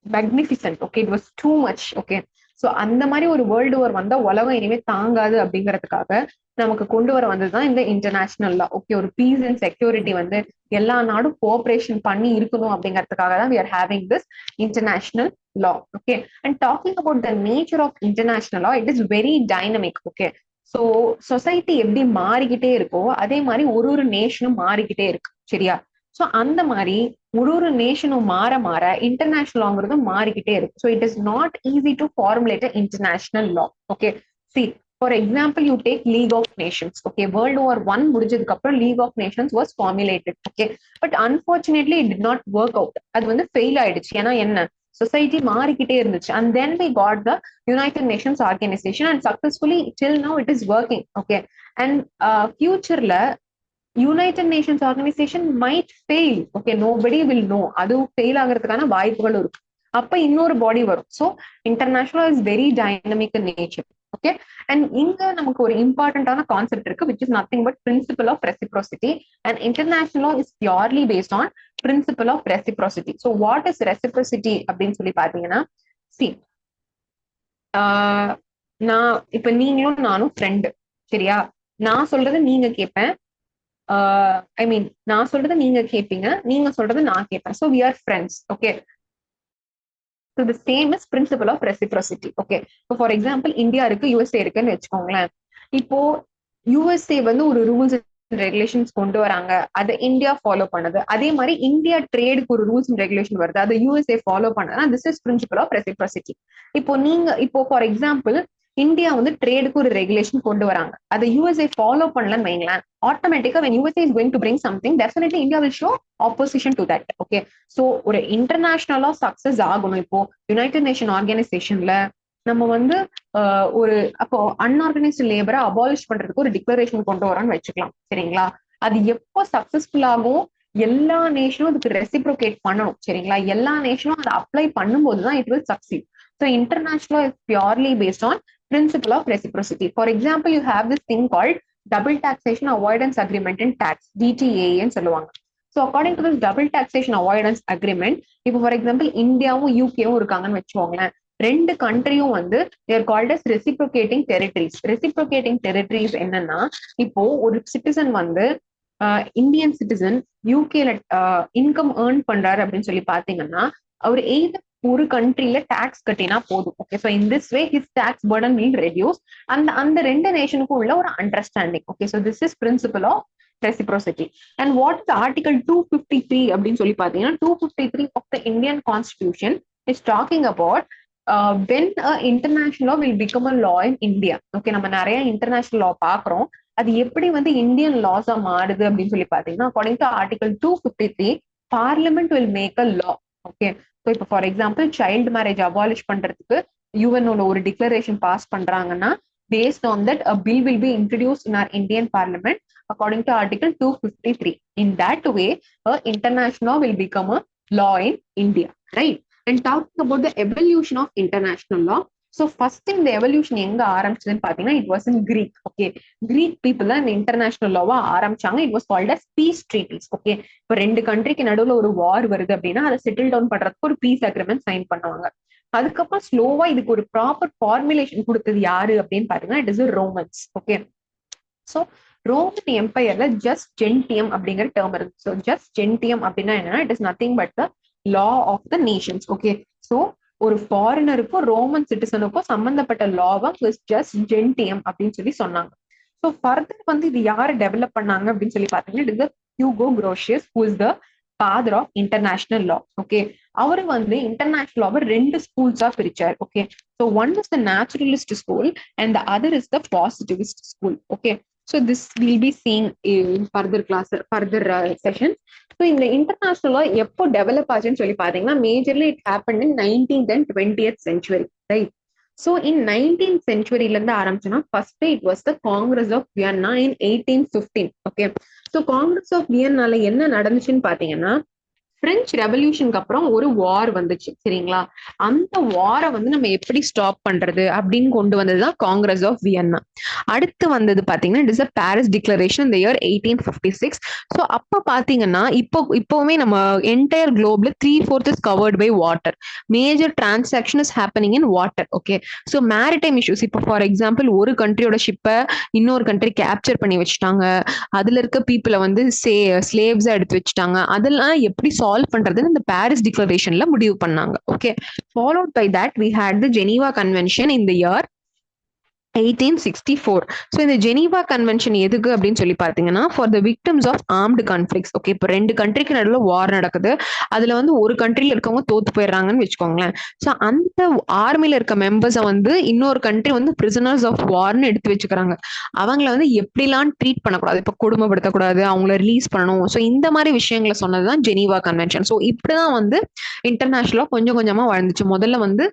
magnificent. Okay, it was too much. Okay, so அந்த மாதிரி ஒரு world war வந்தா உலகம் இனிமே தாங்காது அப்படிங்கறதுக்காக நமக்கு கொண்டு வர வந்ததுதான் இந்த இன்டர்நேஷனல் லா. ஓகே, ஒரு பீஸ் அண்ட் செக்யூரிட்டி வந்து எல்லா நாடும் கோஆபரேஷன் பண்ணி இருக்கணும் அப்படிங்கறதுக்காக தான் we are having this international law. Okay, and talking about the nature of international law, it is very dynamic. Okay, so society எப்படி மாறிக்கிட்டே இருக்கோ அதே மாதிரி ஒரு நேஷனும் மாறிக்கிட்டே இருக்கு. சரியா? ஸோ அந்த மாதிரி ஒரு நேஷனும் மாற மாற இன்டர்நேஷனல் லாங்கிறது மாறிக்கிட்டே இருக்கு. So it is not easy to formulate a international law. Okay, see, for example you take League of Nations. Okay, World War I முடிஞ்சதுக்கு அப்புறம் League of Nations was formulated. Okay, but unfortunately it did not work out. அது வந்து fail ஆயிடுச்சு. ஏன்னா என்ன, society மாறிக்கிட்டே இருந்துச்சு. And then we got the United Nations Organisation and successfully till now it is working. Okay, and futureல United Nations organisation might fail. Okay, nobody will know. அதுவும் fail ஆகிறதுக்கான வாய்ப்புகளும் இருக்கு. அப்ப இன்னொரு பாடி வரும். So international is very dynamic in nature. Okay, and இங்க நமக்கு ஒரு இம்பார்ட்டன்டான கான்செப்ட் இருக்கு which is nothing but principle of reciprocity, and international law is purely based on principle of reciprocity. So what is reciprocity அப்படின்னு சொல்லி பாத்தீங்கன்னா, see, நான் இப்ப நீங்களும் நானும் ஃப்ரெண்டு. சரியா? நான் சொல்றது நீங்க கேட்பேன், ஐ மீன் நான் சொல்றது நீங்க கேட்பீங்க, நீங்க சொல்றது நான் கேட்பேன். So we are friends. Okay, so the same is principle of reciprocity. Okay, so for example India இருக்கு, யூஎஸ்ஏ இருக்குன்னு வச்சுக்கோங்களேன். இப்போ யூஎஸ்ஏ வந்து ஒரு ரூல்ஸ் அண்ட் ரெகுலேஷன்ஸ் கொண்டு வராங்க, அதை இந்தியா ஃபாலோ பண்ணுது. அதே மாதிரி இந்தியா ட்ரேடுக்கு ஒரு ரூல்ஸ் அண்ட் ரெகுலேஷன் வருது, அதை யூஎஸ்ஏ ஃபாலோ பண்ணதுன்னா this is principle of reciprocity. இப்போ ஃபார் எக்ஸாம்பிள் இந்தியா வந்து ட்ரேடுக்கு ஒரு ரெகுலேஷன் கொண்டு வராங்க, அதை யூஎஸ்ஏ ஃபாலோ பண்ணலன்னு வைங்களேன், ஆட்டோமேட்டிக்கா when USA is going to bring something, definitely India will show opposition to that. Okay, so ஒரு இன்டர்நேஷனலா சக்சஸ் ஆகணும். இப்போ யுனைடெட் நேஷன் ஆர்கனைசேஷன்ல நம்ம வந்து ஒரு அப்போ அன்ஆர்கனைஸ்டு லேபரை அபாலிஷ் பண்றதுக்கு ஒரு டிக்ளரேஷன் கொண்டு வரோம்னு வச்சுக்கலாம். சரிங்களா? அது எப்போ சக்சஸ்ஃபுல் ஆகும், எல்லா நேஷனும் அதுக்கு ரெசிப்ரோகேட் பண்ணணும். சரிங்களா? எல்லா நேஷனும் அதை அப்ளை பண்ணும்போது தான் it will succeed. So international is purely based on principle of reciprocity. For example, you have this thing called double taxation avoidance agreement in tax, DTA ன்னு சொல்லுவாங்க. So according to this double taxation avoidance agreement, இப்போ for example இந்தியாவும் யூகேவும் இருக்காங்கன்னு வச்சுக்கோங்களேன். ரெண்டு கண்ட்ரியும் வந்து they are called as reciprocating territories. Reciprocating territories என்னன்னா, இப்போ ஒரு சிட்டிசன் வந்து இந்தியன் சிட்டிசன் யூகேல இன்கம் ஏர்ன் பண்றாரு அப்படின்னு சொல்லி பாத்தீங்கன்னா, அவர் எய்தர் ஒரு கண்ட்ரில டாக்ஸ் கட்டினா போதும். Okay, so in this way his tax burden will reduce. அந்த அந்த ரெண்டு நேஷனுக்கும் உள்ள ஒரு understanding. Okay, so this is principle of reciprocity. And what is article 253 அப்படின்னு சொல்லி பாத்தீங்கன்னா 253 of the Indian Constitution is talking about when a international law will become a law in India. Okay, நம்ம நிறைய இன்டர்நேஷனல் லா பாக்குறோம். அது எப்படி வந்து Indian லாஸா மாறுது அப்படின்னு சொல்லி பாத்தீங்கன்னா according to article 253 parliament will make a law. Okay, so இப்போ for example child marriage abolish பண்றதுக்கு யூஎன்ஓல ஒரு டிக்ளரேஷன் பாஸ் பண்றாங்கன்னா based on that a bill will be introduced in our Indian parliament according to article 253. In that way international law will become a law in India, right? And talking about the evolution of international law, so first thing the evolution எங்க ஆரம்பிச்சதுன்னு பாத்தீங்கன்னா it was in Greek. Okay, Greek people தான் இந்த international lava ஆரம்பிச்சாங்க. it was called as peace treaties. Okay, இப்போ ரெண்டு கண்ட்ரிக்கு நடுவுல ஒரு வார் வருது அப்படின்னா அதை செட்டில் டவுன் பண்றதுக்கு ஒரு பீஸ் அக்ரிமெண்ட் சைன் பண்ணுவாங்க. அதுக்கப்புறம் ஸ்லோவா இதுக்கு ஒரு ப்ராப்பர் ஃபார்முலேஷன் கொடுத்தது யாரு அப்படின்னு பாத்தீங்கன்னா it is Romans. Okay, so Roman எம்பையர்ல ஜஸ்ட் ஜென்டியம் அப்படிங்கிற டேர்ம் இருக்கு. ஸோ ஜஸ்ட் ஜென்டியம் அப்படின்னா என்னன்னா it is nothing but the law of the nations. Okay, so ஒரு ஃபாரினருக்கும் ரோமன் சிட்டிசனுக்கும் சம்பந்தப்பட்ட லாவா ஜஸ்ட் ஜென்டியம் அப்படின்னு சொல்லி சொன்னாங்க. ஸோ ஃபர்தர் வந்து இது யாரு டெவலப் பண்ணாங்க அப்படின்னு சொல்லி பாத்தீங்கன்னா it is Hugo Grotius who is the father of international law. Okay, அவர் வந்து இன்டர்நேஷனல் லாவை ரெண்டு ஸ்கூல்ஸா பிரிச்சார். Okay, so one is the naturalist school and the other is the positivist school. Okay, so this will be seen in further class further session. So இந்த international law எப்போ develop ஆச்சுன்னு சொல்லி பாத்தீங்கன்னா majorly it happen in 19th and 20th century, right? So in 19th centuryல இருந்து ஆரம்பிச்சோன்னா first it was the Congress of Vienna in 1815. Okay, so Congress of வியன்னால என்ன நடந்துச்சுன்னு பாத்தீங்கன்னா பிரெஞ்சு ரெவல்யூஷனுக்கு அப்புறம் ஒரு வார் வந்துச்சு. சரிங்களா, அந்த வாரை வந்து நம்ம எப்படி ஸ்டாப் பண்றது அப்படின்னு கொண்டு வந்ததுதான் காங்கிரஸ் ஆஃப் வியன்னா. அடுத்து வந்தது பாத்தீங்கன்னா it is a Paris declaration இந்த இயர் 1856. ஸோ அப்ப பாத்தீங்கன்னா இப்போவுமே நம்ம என்டையர் குளோப்ல 3/4 is covered by water. Major transaction is happening in water. Okay, so maritime issues இப்போ ஃபார் எக்ஸாம்பிள் ஒரு கண்ட்ரியோட ஷிப்பை இன்னொரு கண்ட்ரி கேப்சர் பண்ணி வச்சுட்டாங்க, அதுல இருக்க பீப்புளை வந்து ஸ்லேவ்ஸா எடுத்து வச்சுட்டாங்க, அதெல்லாம் எப்படி சால்வ் பண்றதுன்னு இந்த பாரிஸ் டிக்ளரேஷன்ல முடிவு பண்ணாங்க. Okay, followed by that we had the Geneva convention in the year 1864. So இந்த ஜெனீவா கன்வென்ஷன் எதுக்கு அப்படின்னு சொல்லி பாத்தீங்கன்னா for the victims of armed conflicts. Okay, இப்போ ரெண்டு கண்ட்ரிக்கு நடுவில் வார் நடக்குது, அதுல வந்து ஒரு கண்ட்ரில இருக்கவங்க தோத்து போயிடுறாங்கன்னு வச்சுக்கோங்களேன். ஸோ அந்த ஆர்மில இருக்க மெம்பர்ஸை வந்து இன்னொரு கண்ட்ரி வந்து பிரிசனர்ஸ் ஆஃப் வார்னு எடுத்து வச்சுக்கிறாங்க. அவங்கள வந்து எப்படிலாம் ட்ரீட் பண்ணக்கூடாது, இப்போ கொடுமைப்படுத்தக்கூடாது, அவங்கள ரிலீஸ் பண்ணணும். ஸோ இந்த மாதிரி விஷயங்களை சொன்னதுதான் ஜெனீவா கன்வென்ஷன். ஸோ இப்படிதான் வந்து இன்டர்நேஷனலா கொஞ்சம் கொஞ்சமா வளர்ந்துச்சு. முதல்ல வந்து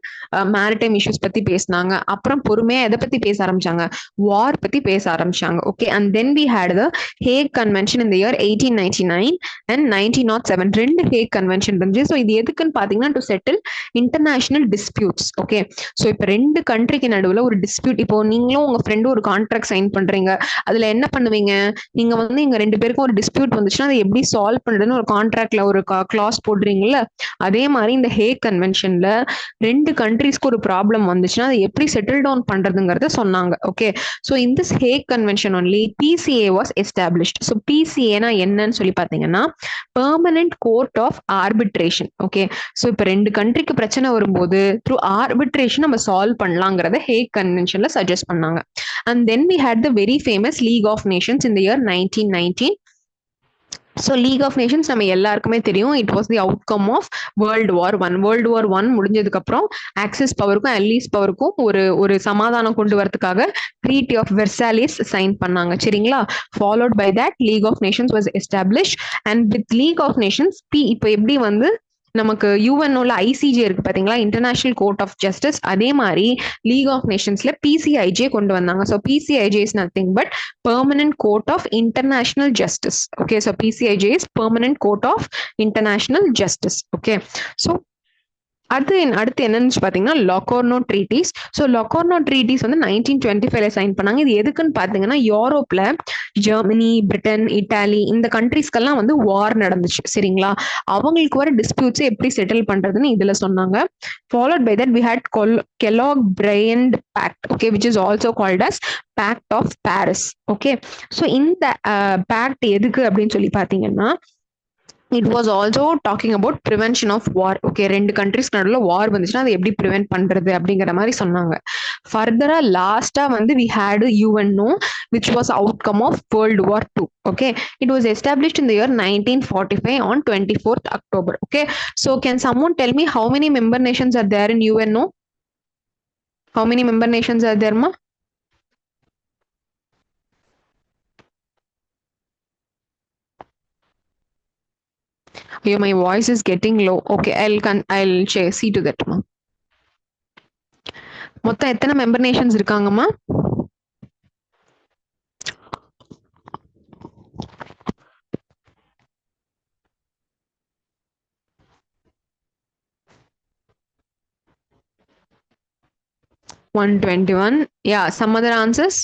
மேரிடைம் இஷ்யூஸ் பத்தி பேசினாங்க, அப்புறம் பொறுமையா எதை பத்தி பேச ஆரம்பிச்சாங்க, வார் பத்தி பேச ஆரம்பிச்சாங்க. Okay, and then we had the Hague convention இந்த இயர் 1899 அண்ட் 1907. ரெண்டு ஹேக் கன்வென்ஷன் இருந்துச்சு. ஸோ இது எதுக்குன்னு பாத்தீங்கன்னா to settle international disputes. Okay, so இப்போ ரெண்டு கண்ட்ரிக்கு நடுவில் ஒரு டிஸ்பியூட், இப்போ நீங்களும் உங்க ஃப்ரெண்டும் ஒரு கான்ட்ராக்ட் சைன் பண்றீங்க, அதுல என்ன பண்ணுவீங்க, நீங்க வந்து எங்க ரெண்டு பேருக்கும் ஒரு டிஸ்பியூட் வந்துச்சுன்னா அதை எப்படி சால்வ் பண்றதுன்னு ஒரு கான்ட்ராக்ட்ல ஒரு கிளாஸ் போடுறீங்கல்ல, அதே மாதிரி இந்த ஹேக் கன்வென்ஷன்ல ரெண்டு கண்ட்ரிஸ்க்கு ஒரு ப்ராப்ளம் வந்துச்சுன்னா அதை எப்படி செட்டில் டவுன் பண்றதுங்கிறத சொன்னாங்க. Okay, so in this Hague convention only PCA was established. So பிசிஏனா என்னன்னு சொல்லி பாத்தீங்கன்னா permanent court of arbitration. Okay, so இப்போ ரெண்டு கண்ட்ரிக்கு பிரச்சனை வரும்போது த்ரூ ஆர்பிட்ரேஷன் நம்ம சால்வ் பண்ணலாங்கிறத ஹேக் கன்வென்ஷன்ல சஜஸ்ட் பண்ணாங்க. And then we had the very famous League of Nations இந்த year 1919. So League of Nations நம்ம எல்லாருக்குமே தெரியும், it was the outcome of World War one. World War one முடிஞ்சதுக்கு அப்புறம் ஆக்சிஸ் பவருக்கும் அலீஸ் பவருக்கும் ஒரு சமாதானம் கொண்டு வரதுக்காக ட்ரீட்டி ஆஃப் வெர்சாலிஸ் சைன் பண்ணாங்க. சரிங்களா, followed by that league of Nations was establish. And with league of nations இப்போ எப்படி வந்து நமக்கு யூஎன்ஓல ஐசிஜே இருக்கு பாத்தீங்களா, இன்டர்நேஷனல் கோர்ட் ஆஃப் ஜஸ்டிஸ், அதே மாதிரி லீக் ஆஃப் நேஷன்ஸ்ல பிசிஐஜே கொண்டு வந்தாங்க. So PCIJ is nothing but permanent court of international justice. Okay, so PCIJ is permanent court of international justice. Okay, so அடுத்து என்னன்னு பாத்தீங்கன்னா Locarno treaties. So Locarno treaties வந்து 1925 sign பண்ணாங்க. இது எதுக்குன்னு பாத்தீங்கன்னா யூரோப்ல ஜெர்மனி, பிரிட்டன், இட்டாலி இந்த கண்ட்ரிஸ்க்கெல்லாம் வந்து வார் நடந்துச்சு. சரிங்களா, அவங்களுக்கு வர டிஸ்பியூட்ஸ் எப்படி செட்டில் பண்றதுன்னு இதுல சொன்னாங்க. Followed by that we had Kellogg Briand pact. Okay, which is also called as pact of Paris. Okay, so இந்த பேக்ட் எதுக்கு அப்படின்னு சொல்லி பாத்தீங்கன்னா it was also talking about prevention of war. Okay, ரெண்டு கண்ட்ரிஸ் நடுவில் வார் வந்துச்சுன்னா அதை எப்படி ப்ரிவென்ட் பண்றது அப்படிங்கிற மாதிரி சொன்னாங்க. ஃபர்தரா லாஸ்டா வந்து we had UNO which was outcome of World War II. Okay, it was established in the year 1945 on 24th October. Okay, so can someone tell me how many member nations are there in UNO? How many member nations are there, ma? Yeah, my voice is getting low. Okay, I'll see to that, ma. மொத்தம் எத்தனை member Nations இருக்காங்கம்மா? One 21. Yeah, some other answers?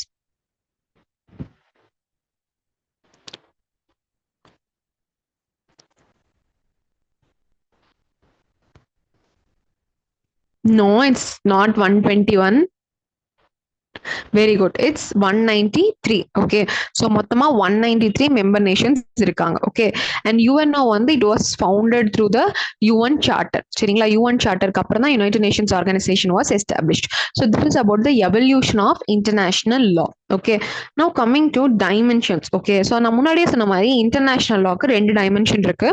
No, it's not 121. Very good, it's 193. Okay, so மொத்தமா 193 member nations இருக்காங்க. Okay, and UNO வந்து it was founded through the UN charter. சரிங்களா, UN சார்ட்டருக்கு அப்புறம் தான் United Nations Organisation was established. So this is about the evolution of international law. Okay, now coming to dimensions. Okay, so நான் முன்னாடியே சொன்ன மாதிரி international லாக்கு ரெண்டு டைமென்ஷன் இருக்கு.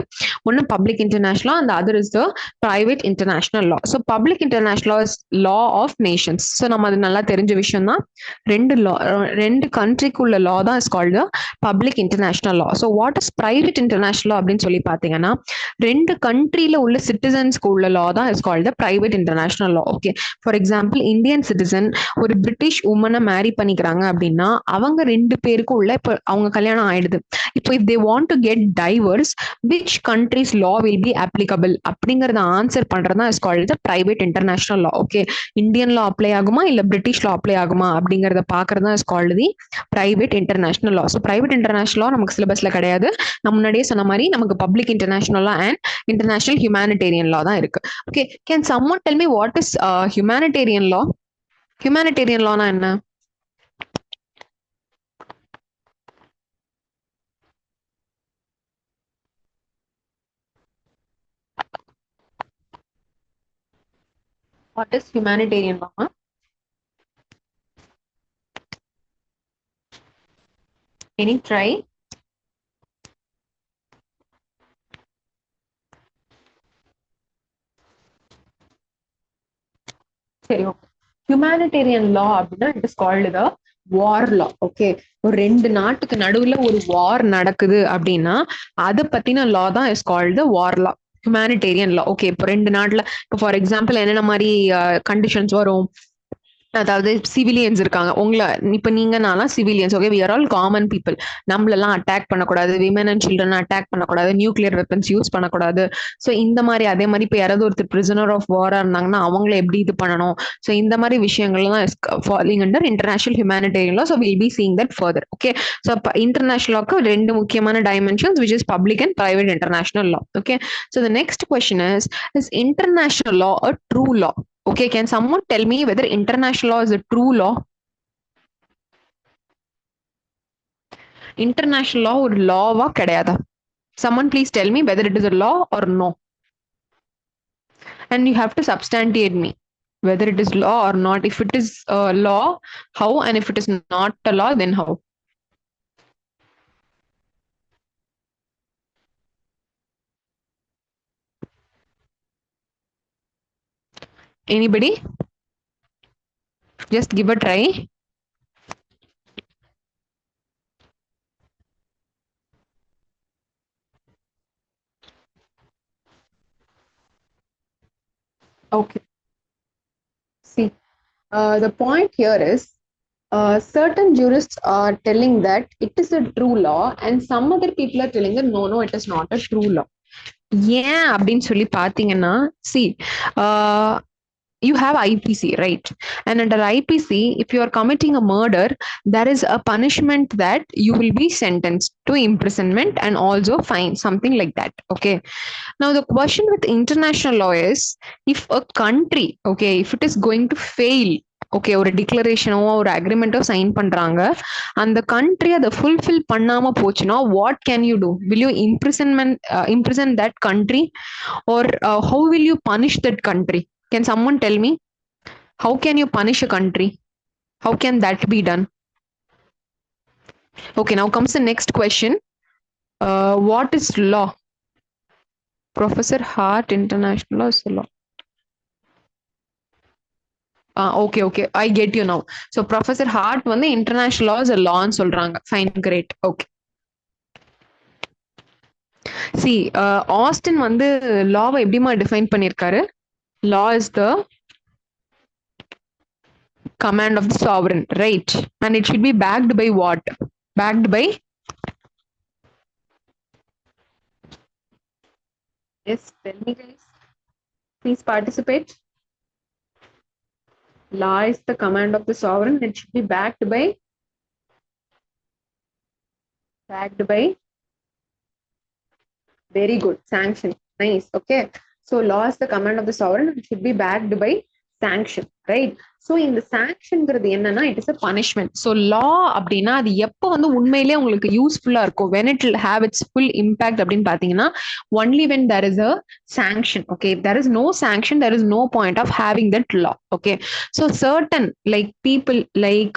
ஒன்று பப்ளிக் இன்டர்நேஷனல், அந்த other is the private international law. So public international is law of nations. So நம்ம அது நல்லா தெரிஞ்ச விஷயம் தான். ரெண்டு கண்ட்ரிக்குள்ள லா தான் is called public international law. So what is private international law அப்படின்னு சொல்லி பார்த்தீங்கன்னா, ரெண்டு கண்ட்ரியில உள்ள சிட்டிசன்ஸ்க்கு உள்ள லா தான் is called private international law. Okay, for example Indian citizen ஒரு பிரிட்டிஷ் உமனை மேரி பண்ணிக்கிறாங்க அப்படின்னா அவங்க ரெண்டு பேருக்கும் உள்ள இப்போ அவங்க கல்யாணம் ஆயிடுது. இப்போ if they want to get divorce, which country's law will be applicable அப்படிங்கறத ஆன்சர் பண்றது தான் is called private international law. Okay, Indian law apply ஆகுமா இல்ல பிரிட்டிஷ் லா அப்ளை ஆகுமா அப்படிங்கறத பாக்குறது தான் is called the private international law. So private international law நமக்கு சிலபஸ்ல கிடையாது. நான் முன்னாடியே சொன்ன மாதிரி நமக்கு public international law and international humanitarian law தான் இருக்கு. Okay, can someone tell me what is humanitarian law? Humanitarian லானா என்ன? What is humanitarian law? Any try? சரி, ஹியூமானிட்டேரியன் லா அப்படின்னா it is called the war law. Okay, ஒரு ரெண்டு நாட்டுக்கு நடுவுல ஒரு வார் நடக்குது அப்படின்னா அதை பத்தின லா தான் is called war law, humanitarian law. Okay, இப்போ ரெண்டு நாட்டுல இப்போ ஃபார் எக்ஸாம்பிள் என்னென்ன மாதிரி கண்டிஷன்ஸ் வரும், அதாவது சிவிலியன்ஸ் இருக்காங்க உங்களை, இப்ப நீங்க நான்லாம் civilians. Okay, we are all common people. நம்மளெல்லாம் அட்டாக் பண்ணக்கூடாது, விமன் அண்ட் சில்ட்ரன் அட்டாக் பண்ணக்கூடாது, நியூக்ளியர் வெப்பன்ஸ் யூஸ் பண்ணக்கூடாது. ஸோ இந்த மாதிரி அதே மாதிரி இப்போ யாராவது ஒருத்தர் பிரிசனர் ஆஃப் வாரா இருந்தாங்கன்னா அவங்கள எப்படி இது பண்ணணும், ஸோ இந்த மாதிரி விஷயங்கள்லாம் falling under international humanitarian law. So will be seeing that further. Okay, so international லாக்கு ரெண்டு முக்கியமான dimensions which is public and private international law. Okay, so the next question is international law a true law? Okay, can someone tell me whether international law is a true law? International law ஒரு lava கிடையாதா? Someone please tell me whether it is a law or no. And you have to substantiate me whether it is law or not. If it is a law, how? And if it is not a law, then how? Anybody? Just give a try. Okay. See, the point here is certain jurists are telling that it is a true law, and some other people are telling that no, it is not a true law. ஏன் அப்படின்னு சொல்லி பாத்தீங்கன்னா, see, you have IPC, right? And under IPC, if you are committing a murder, there is a punishment that you will be sentenced to imprisonment and also fine, something like that. Okay, now the question with international law is, if a country, okay, if it is going to fail okay, ஒரு டிக்ளரேஷனோ ஒரு அக்ரிமெண்ட்டோ sign பண்றாங்க. அந்த country அதை fulfil பண்ணாம போச்சுன்னா what can you do? Will you imprison that country, or how will you punish that country? Can someone tell me how can you punish a country? How can that be done? Okay, now comes the next question. What is law? Professor Hart, international law is law. Okay, I get you now. So Professor Hart வந்து international law is a law ன்னு சொல்றாங்க. Fine, great. Okay. See, Austin வந்து லாவை எப்படிமா define பண்ணியிருக்காரு? Law is the command of the sovereign, right? And it should be backed by what? Backed by? Yes, tell me guys. Please participate. Law is the command of the sovereign. It should be backed by? Backed by? Very good. Sanction. Nice. Okay. So law is the command of the sovereign. It should be backed by sanction, right? So இந்த சாங்ஷன்ங்கிறது என்னன்னா it is a punishment. So law அப்படின்னா அது எப்போ வந்து உண்மையிலேயே உங்களுக்கு யூஸ்ஃபுல்லா இருக்கும், when it will have its full impact அப்படின்னு பாத்தீங்கன்னா only when there is a sanction. Okay, if there is no sanction, there is no point of having that law. Okay, so certain like people like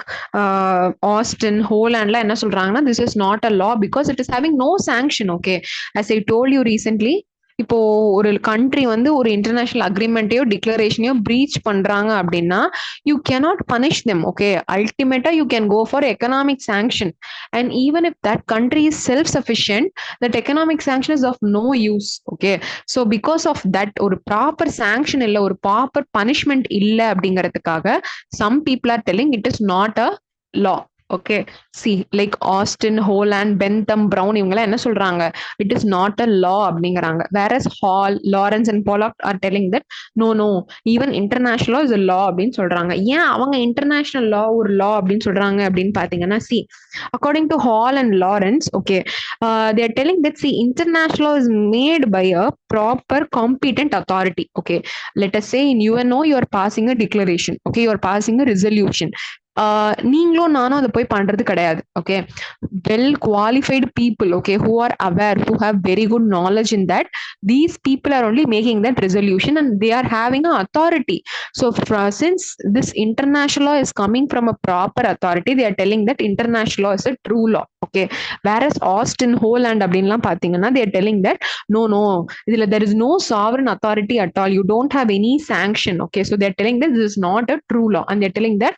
Austin, Hollandல என்ன சொல்றாங்கன்னா this is not a law because it is having no sanction. Okay, as I told you recently, இப்போ ஒரு country வந்து ஒரு international அக்ரிமெண்ட்டையோ டிக்ளரேஷனையோ breach பண்றாங்க அப்படின்னா you cannot punish them. Okay, அல்டிமேட்டா you can go for economic sanction. And even if that country is self sufficient, that economic sanction is of no use. Okay, so because of that ஒரு proper sanction இல்லை, ஒரு proper punishment இல்லை அப்படிங்கிறதுக்காக some people are telling it is not a law. Okay, see like Austin, Holland, Bentham, Brown இவங்கெல்லாம் என்ன சொல்றாங்க? It is not a law அப்படிங்கிறாங்க. Various Hall, Lawrence and Pollock are telling that no even international law is a law அப்படின்னு சொல்றாங்க. ஏன் அவங்க international லா ஒரு லா அப்படின்னு சொல்றாங்க அப்படின்னு பாத்தீங்கன்னா, C according to hall and Lawrence, okay, they are telling that see international law is made by a proper competent authority. Okay, let us say in UNO you are passing a declaration. Okay, you are passing a resolution. நீங்களும் நானும் அதை போய் பண்றது கிடையாது. Okay, well qualified people, okay, who are aware, who have very good knowledge in that, these people are only making that resolution and they are having an authority. So since this international law is coming from a proper authority, they are telling that international law is a true law. Okay, whereas Austin, Holland அப்படின்லாம் பாத்தீங்கன்னா they are telling that no இதுல there is no sovereign authority at all, you don't have any sanction. Okay, so they are telling that this is not a true law and they are telling that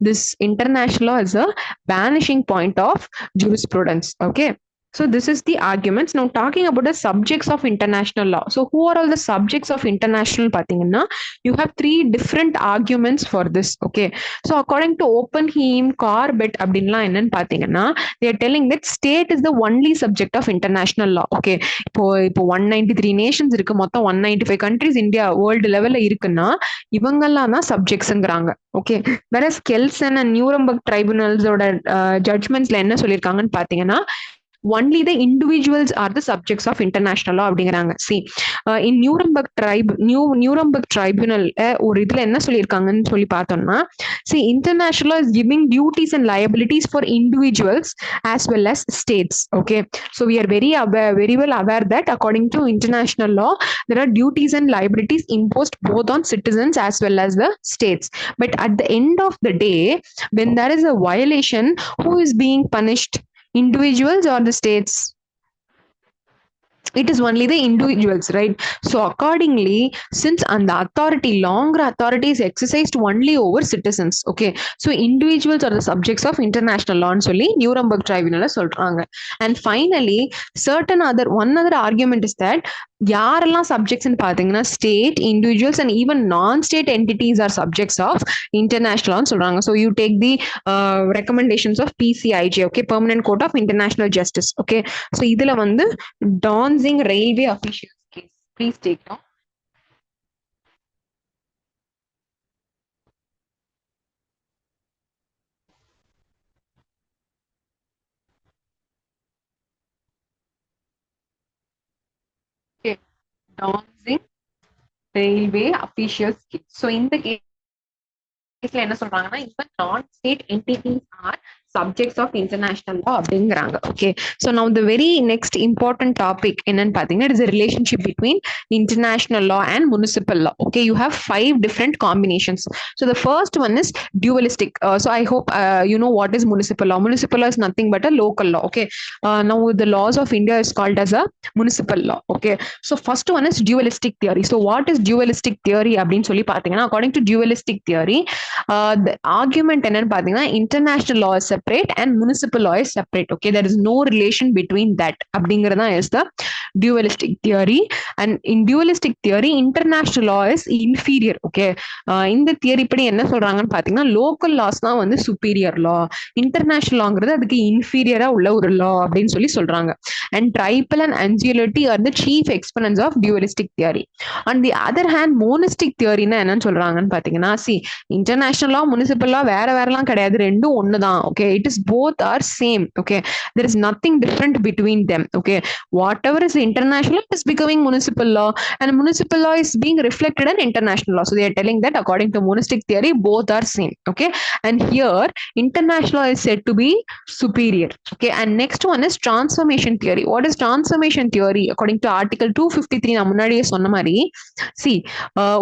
this international law is a vanishing point of jurisprudence. Okay, so this is the arguments. Now talking about the subjects of international law. So who are all the subjects of international pathina? You have three different arguments for this. Okay, so according to Oppenheim, Corbett அப்படின்லாம் என்னன்னு பாத்தீங்கன்னா they are telling that state is the only subject of international law. Okay, இப்போ 193 Nations இருக்கு, மொத்தம் 195 countries India world லெவல்ல இருக்குன்னா இவங்கெல்லாம் தான் சப்ஜெக்ட்ஸ்ங்கிறாங்க. ஓகே, வேற கெல்சன் அண்ட் நியூரம்பர்க் ட்ரைபுனல்ஸோட ஜட்மெண்ட்ஸ்ல என்ன சொல்லியிருக்காங்கன்னு பாத்தீங்கன்னா only the individuals are the subjects of international law அப்படிங்கிறாங்க. See, in Nuremberg tribunal ஒரு இதுல என்ன சொல்லியிருக்காங்கன்னு சொல்லி பார்த்தோம்னா, see, international law is giving duties and liabilities for individuals as well as states. Okay, so we are very well aware that according to international law there are duties and liabilities imposed both on citizens as well as the states. But at the end of the day, when there is a violation, who is being punished? Individuals or the states? It is only the individuals, right? So accordingly, since and the authority, longer authority is exercised only over citizens. Okay, so individuals are the subjects of international law சொல்லி Nuremberg ட்ரைபுனல்ல சொல்றாங்க. And finally, one other argument is that யாரெல்லாம் சப்ஜெக்ட்ஸ்னு பாத்தீங்கன்னா state, individuals and even non state entities are subjects of international சொல்றாங்க. So you take the recommendations of PCIJ, okay, permanent court of international justice. Okay, so இதுல வந்து Danzig railway officials case, please take down. Danzig railway officials case. So இந்த case என்ன சொல்றாங்கன்னா even non-state entities are subjects of international law அப்படிங்கிறாங்க. Okay, so now the very next important topic என்னன்னு பாத்தீங்கன்னா it is a relationship between international law and municipal law. Okay, you have 5 different combinations. So the first one is dualistic. So I hope you know what is municipal law. Municipal law is nothing but a local law. Okay, now the laws of India is called as a municipal law. Okay, so first one is dualistic theory. So what is dualistic theory அப்படின்னு சொல்லி பாத்தீங்கன்னா according to dualistic theory, the argument என்னன்னு பாத்தீங்கன்னா international law is separate and municipal law is separate. Okay, there is no relation between that அப்படிங்கறதா is the dualistic theory. And in dualistic theory international law is inferior. Okay, இந்த theory படி என்ன சொல்றாங்கன்னு பாத்தீங்கன்னா local laws தான் வந்து superior law, international lawங்கிறது அதுக்கு inferior உள்ள ஒரு law அப்படின்னு சொல்லி சொல்றாங்க. And tribal and angularity are the chief exponents of dualistic theory. On the other hand, monistic theory என்னன்னு சொல்றாங்கன்னு பாத்தீங்கன்னா see international law municipal law வேற வேறலாம் கிடையாது, ரெண்டும் ஒண்ணுதான். Okay, it is both are same. Okay, there is nothing different between them. Okay, whatever is international is becoming municipal law and municipal law is being reflected in international law. So they are telling that according to monistic theory both are same. Okay, and here international law is said to be superior. Okay, and next one is transformation theory. What is transformation theory? According to article 253 நான் முன்னாடியே சொன்ன மாதிரி see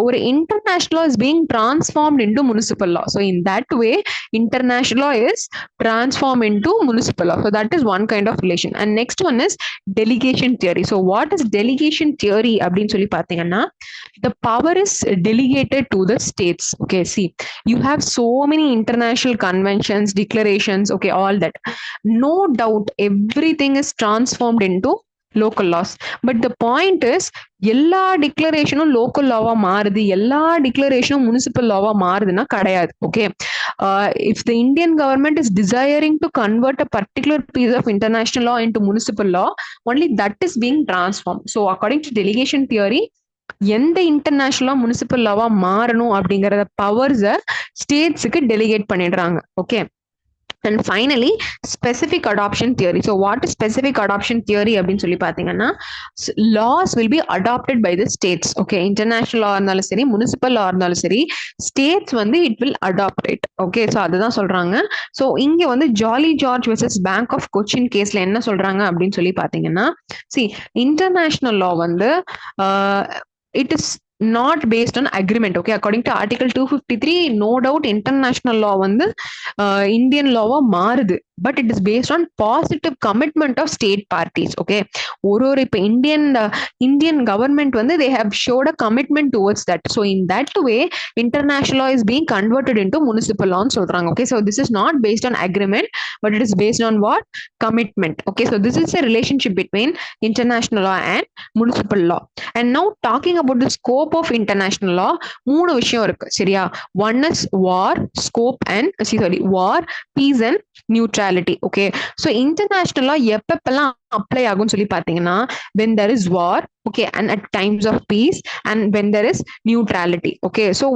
ஒரு international law is being transformed into municipal law. So in that way international law is transformed into municipal law. So that is one kind of relation. And next one is delegation theory. So what is delegation theory அப்படின்னு சொல்லி பாத்தீங்கன்னா the power is delegated to the states. Okay, see you have so many international conventions, declarations, okay, all that. No doubt everything is transformed into local laws. But the point is எல்லா டிக்ளரேஷனும் local lava மாறுது, எல்லா டிக்ளரேஷனும் municipal lava மாறுதுன்னா கிடையாது. Okay, if the Indian government is desiring to convert a particular piece of international law into municipal law, only that is being transformed. So according to delegation theory, எந்த இன்டர்நேஷனலா municipal lava மாறணும் அப்படிங்கறத பவர்ஸ ஸ்டேட்ஸுக்கு delicate பண்ணிடுறாங்க. Okay, and finally specific adoption theory. So what is specific adoption theory அப்படின்னு சொல்லி பாத்தீங்கன்னா laws will be adopted by the states. Okay, international law இருந்தாலும் சரி municipal law இருந்தாலும் சரி states வந்து it will adopt it. Okay, so அதுதான் சொல்றாங்க. So இங்க வந்து Jolly George versus Bank of Cochin கேஸ்ல என்ன சொல்றாங்க அப்படின்னு சொல்லி பாத்தீங்கன்னா see international law வந்து it is not based on agreement. Okay, according to article 253 no doubt international law வந்து Indian law மாறுது, but it is based on positive commitment of state parties. Okay, ஒரு இப்ப Indian government வந்து they have showed a commitment towards that. So in that way international law is being converted into municipal law சொல்றாங்க. Okay, so this is not based on agreement but it is based on what? Commitment. Okay, so this is a relationship between international law and municipal law. And now talking about the scope of international law, மூணு விஷயம் இருக்கு சரியா? One is war, scope and war, peace and neutrality. Okay, so international law எப்பப்பெல்லாம் apply ஆகும்னு சொல்லி பாத்தீங்கன்னா when there is war, okay, and at times of peace and when there is neutrality. Okay, so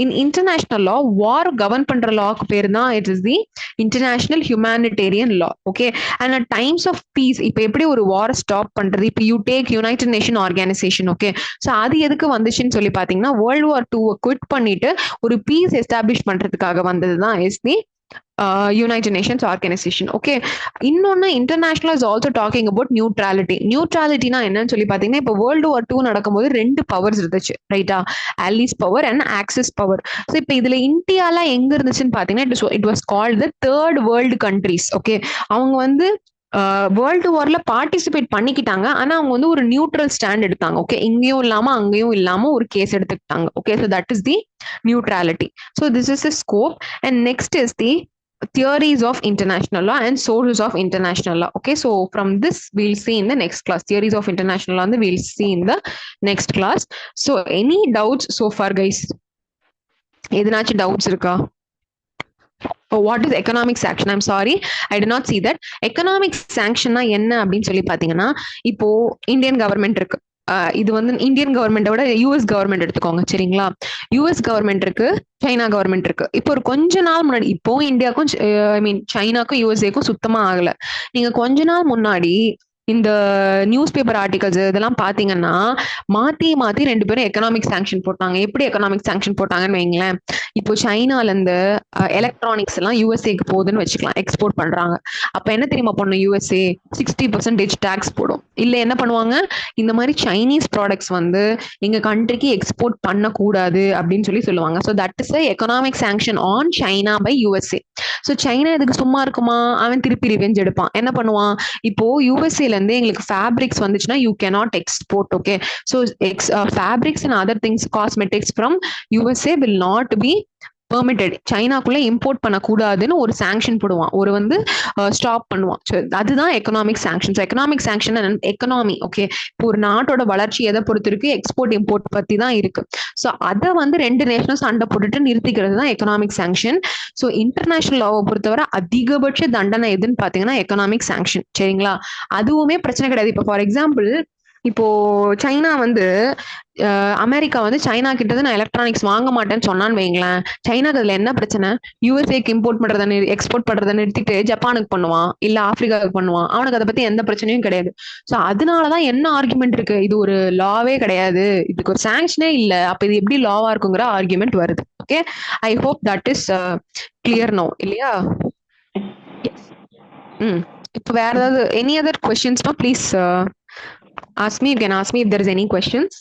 in international law war govern பண்ற lock பேரு தான் it is the international humanitarian law. Okay, and at times of peace இப்ப எப்படி ஒரு war stop பண்றது, இப்ப you take United Nation organization. Okay, so அது எதுக்கு வந்துச்சுன்னு சொல்லி பாத்தீங்கன்னா World War II குவிட் பண்ணிட்டு ஒரு பீஸ் எஸ்டாப்ளிஷ் பண்றதுக்காக வந்ததுதான் is the United Nations organization. Okay, இன்னொன்னு international is also talking about neutrality. Neutralityனா என்னன்னு சொல்லி பாத்தீங்கன்னா இப்ப World War II நடக்கும்போது ரெண்டு பவர்ஸ் இருந்துச்சு ரைட்டா, Allies power and Axis power. So இப்ப இதுல இந்தியால எங்க இருந்துச்சுன்னு பாத்தீங்கன்னா it was called the third world countries. Okay, அவங்க வந்து வேர்ல்டு வார்ல பார்ட்டிசிபேட் பண்ணிக்கிட்டாங்க, ஆனா அவங்க வந்து ஒரு நியூட்ரல் ஸ்டாண்ட் எடுத்தாங்க. ஓகே, இங்கேயும் இல்லாம அங்கேயும் இல்லாம ஒரு கேஸ் எடுத்துக்கிட்டாங்க. Okay, so that is the neutrality. So this is the scope. And next is the theories of international law and sources of international law. Okay, so from this we'll see in the next class. Theories of international law and we'll see in the next class. So any doubts so far guys? எதுனாச்சும் doubts இருக்கா? Oh, what is economic sanction? I'm sorry, I did not see that. Economic sanction என்ன அப்படின்னு சொல்லி பாத்தீங்கன்னா இப்போ Indian government இருக்கு, இது வந்து Indian கவர்மெண்டோட யூஎஸ் கவர்மெண்ட் எடுத்துக்கோங்க சரிங்களா. யூஎஸ் கவர்மெண்ட் இருக்கு, சைனா கவர்மெண்ட் இருக்கு. இப்போ ஒரு கொஞ்ச நாள் முன்னாடி இப்போ இந்தியாவுக்கும் ஐ மீன் சைனாக்கும் யூஎஸ்ஏக்கும் சுத்தமா ஆகல. நீங்க கொஞ்ச நாள் முன்னாடி இந்த நியூஸ் பேப்பர் ஆர்டிகல்ஸ் இதெல்லாம் பாத்தீங்கன்னா மாத்தி மாத்தி 2 பேரும் எக்கனாமிக் சாங்ஷன் போட்டாங்க. எப்படி எக்கனாமிக் சாங்ஷன் போட்டாங்கன்னு வைங்களேன். இப்போ சைனால இருந்து எலக்ட்ரானிக்ஸ் எல்லாம் யுஎஸ்ஏக்கு போகுதுன்னு வச்சுக்கலாம், எக்ஸ்போர்ட் பண்றாங்க. அப்ப என்ன தெரியுமா பண்ணும் யுஎஸ்ஏ? 60% டாக்ஸ் போடும். இல்ல என்ன பண்ணுவாங்க, இந்த மாதிரி சைனீஸ் ப்ராடக்ட்ஸ் வந்து எங்க கண்ட்ரிக்கு எக்ஸ்போர்ட் பண்ணக்கூடாது அப்படின்னு சொல்லுவாங்க. So that is economic sanction on China by USA. So China இதுக்கு சும்மா இருக்குமா? அவன் திருப்பி ரிவெஞ்ச் எடுப்பான். என்ன பண்ணுவான், இப்போ யூஎஸ்ஏல இருந்து எங்களுக்கு ஃபேப்ரிக்ஸ் வந்துச்சுன்னா you cannot export. Okay, so fabrics and other things cosmetics from USA will not be permitted. சைனாக்குள்ள இம்போர்ட் பண்ணக்கூடாதுன்னு ஒரு சாங்ஷன் போடுவான், ஒரு வந்து ஸ்டாப் பண்ணுவான். அதுதான் economic sanction. Economic sanction economy. Okay, இப்போ ஒரு நாட்டோட வளர்ச்சி எதை பொறுத்து இருக்கு, எக்ஸ்போர்ட் இம்போர்ட் பத்தி தான் இருக்கு. ஸோ அதை வந்து 2 நேஷனும் சண்டை போட்டுட்டு நிறுத்திக்கிறது தான் எக்கனாமிக் சாங்ஷன். ஸோ இன்டர்நேஷனல் லாவை பொறுத்தவரை அதிகபட்ச தண்டனை எதுன்னு பாத்தீங்கன்னா எக்கனாமிக் சாங்ஷன். சரிங்களா? அதுவுமே பிரச்சனை கிடையாது. இப்போ ஃபார் எக்ஸாம்பிள், இப்போ சைனா வந்து அமெரிக்கா வந்து சைனா கிட்ட நான் எலக்ட்ரானிக்ஸ் வாங்க மாட்டேன்னு சொன்னான்னு வைங்களேன், சைனாக்கு அதுல என்ன பிரச்சனை? யூஎஸ்ஏக்கு இம்போர்ட் பண்றதை எக்ஸ்போர்ட் பண்றதை நிறுத்திட்டு ஜப்பானுக்கு பண்ணுவான், இல்ல ஆப்பிரிக்காவுக்கு பண்ணுவான். அவனுக்கு அதை பத்தி எந்த பிரச்சனையும் கிடையாது. ஸோ அதனாலதான் என்ன ஆர்குமெண்ட் இருக்கு, இது ஒரு லாவே கிடையாது, இதுக்கு ஒரு சாங்ஷனே இல்ல, அப்ப இது எப்படி லாவா இருக்குங்கிற ஆர்குமெண்ட் வருது. Okay, I hope that is clear no, இல்லையா? இப்போ வேற ஏதாவது எனி அதர் கொஸ்டின்ஸ்னா please ask me. You can ask me if there is any questions.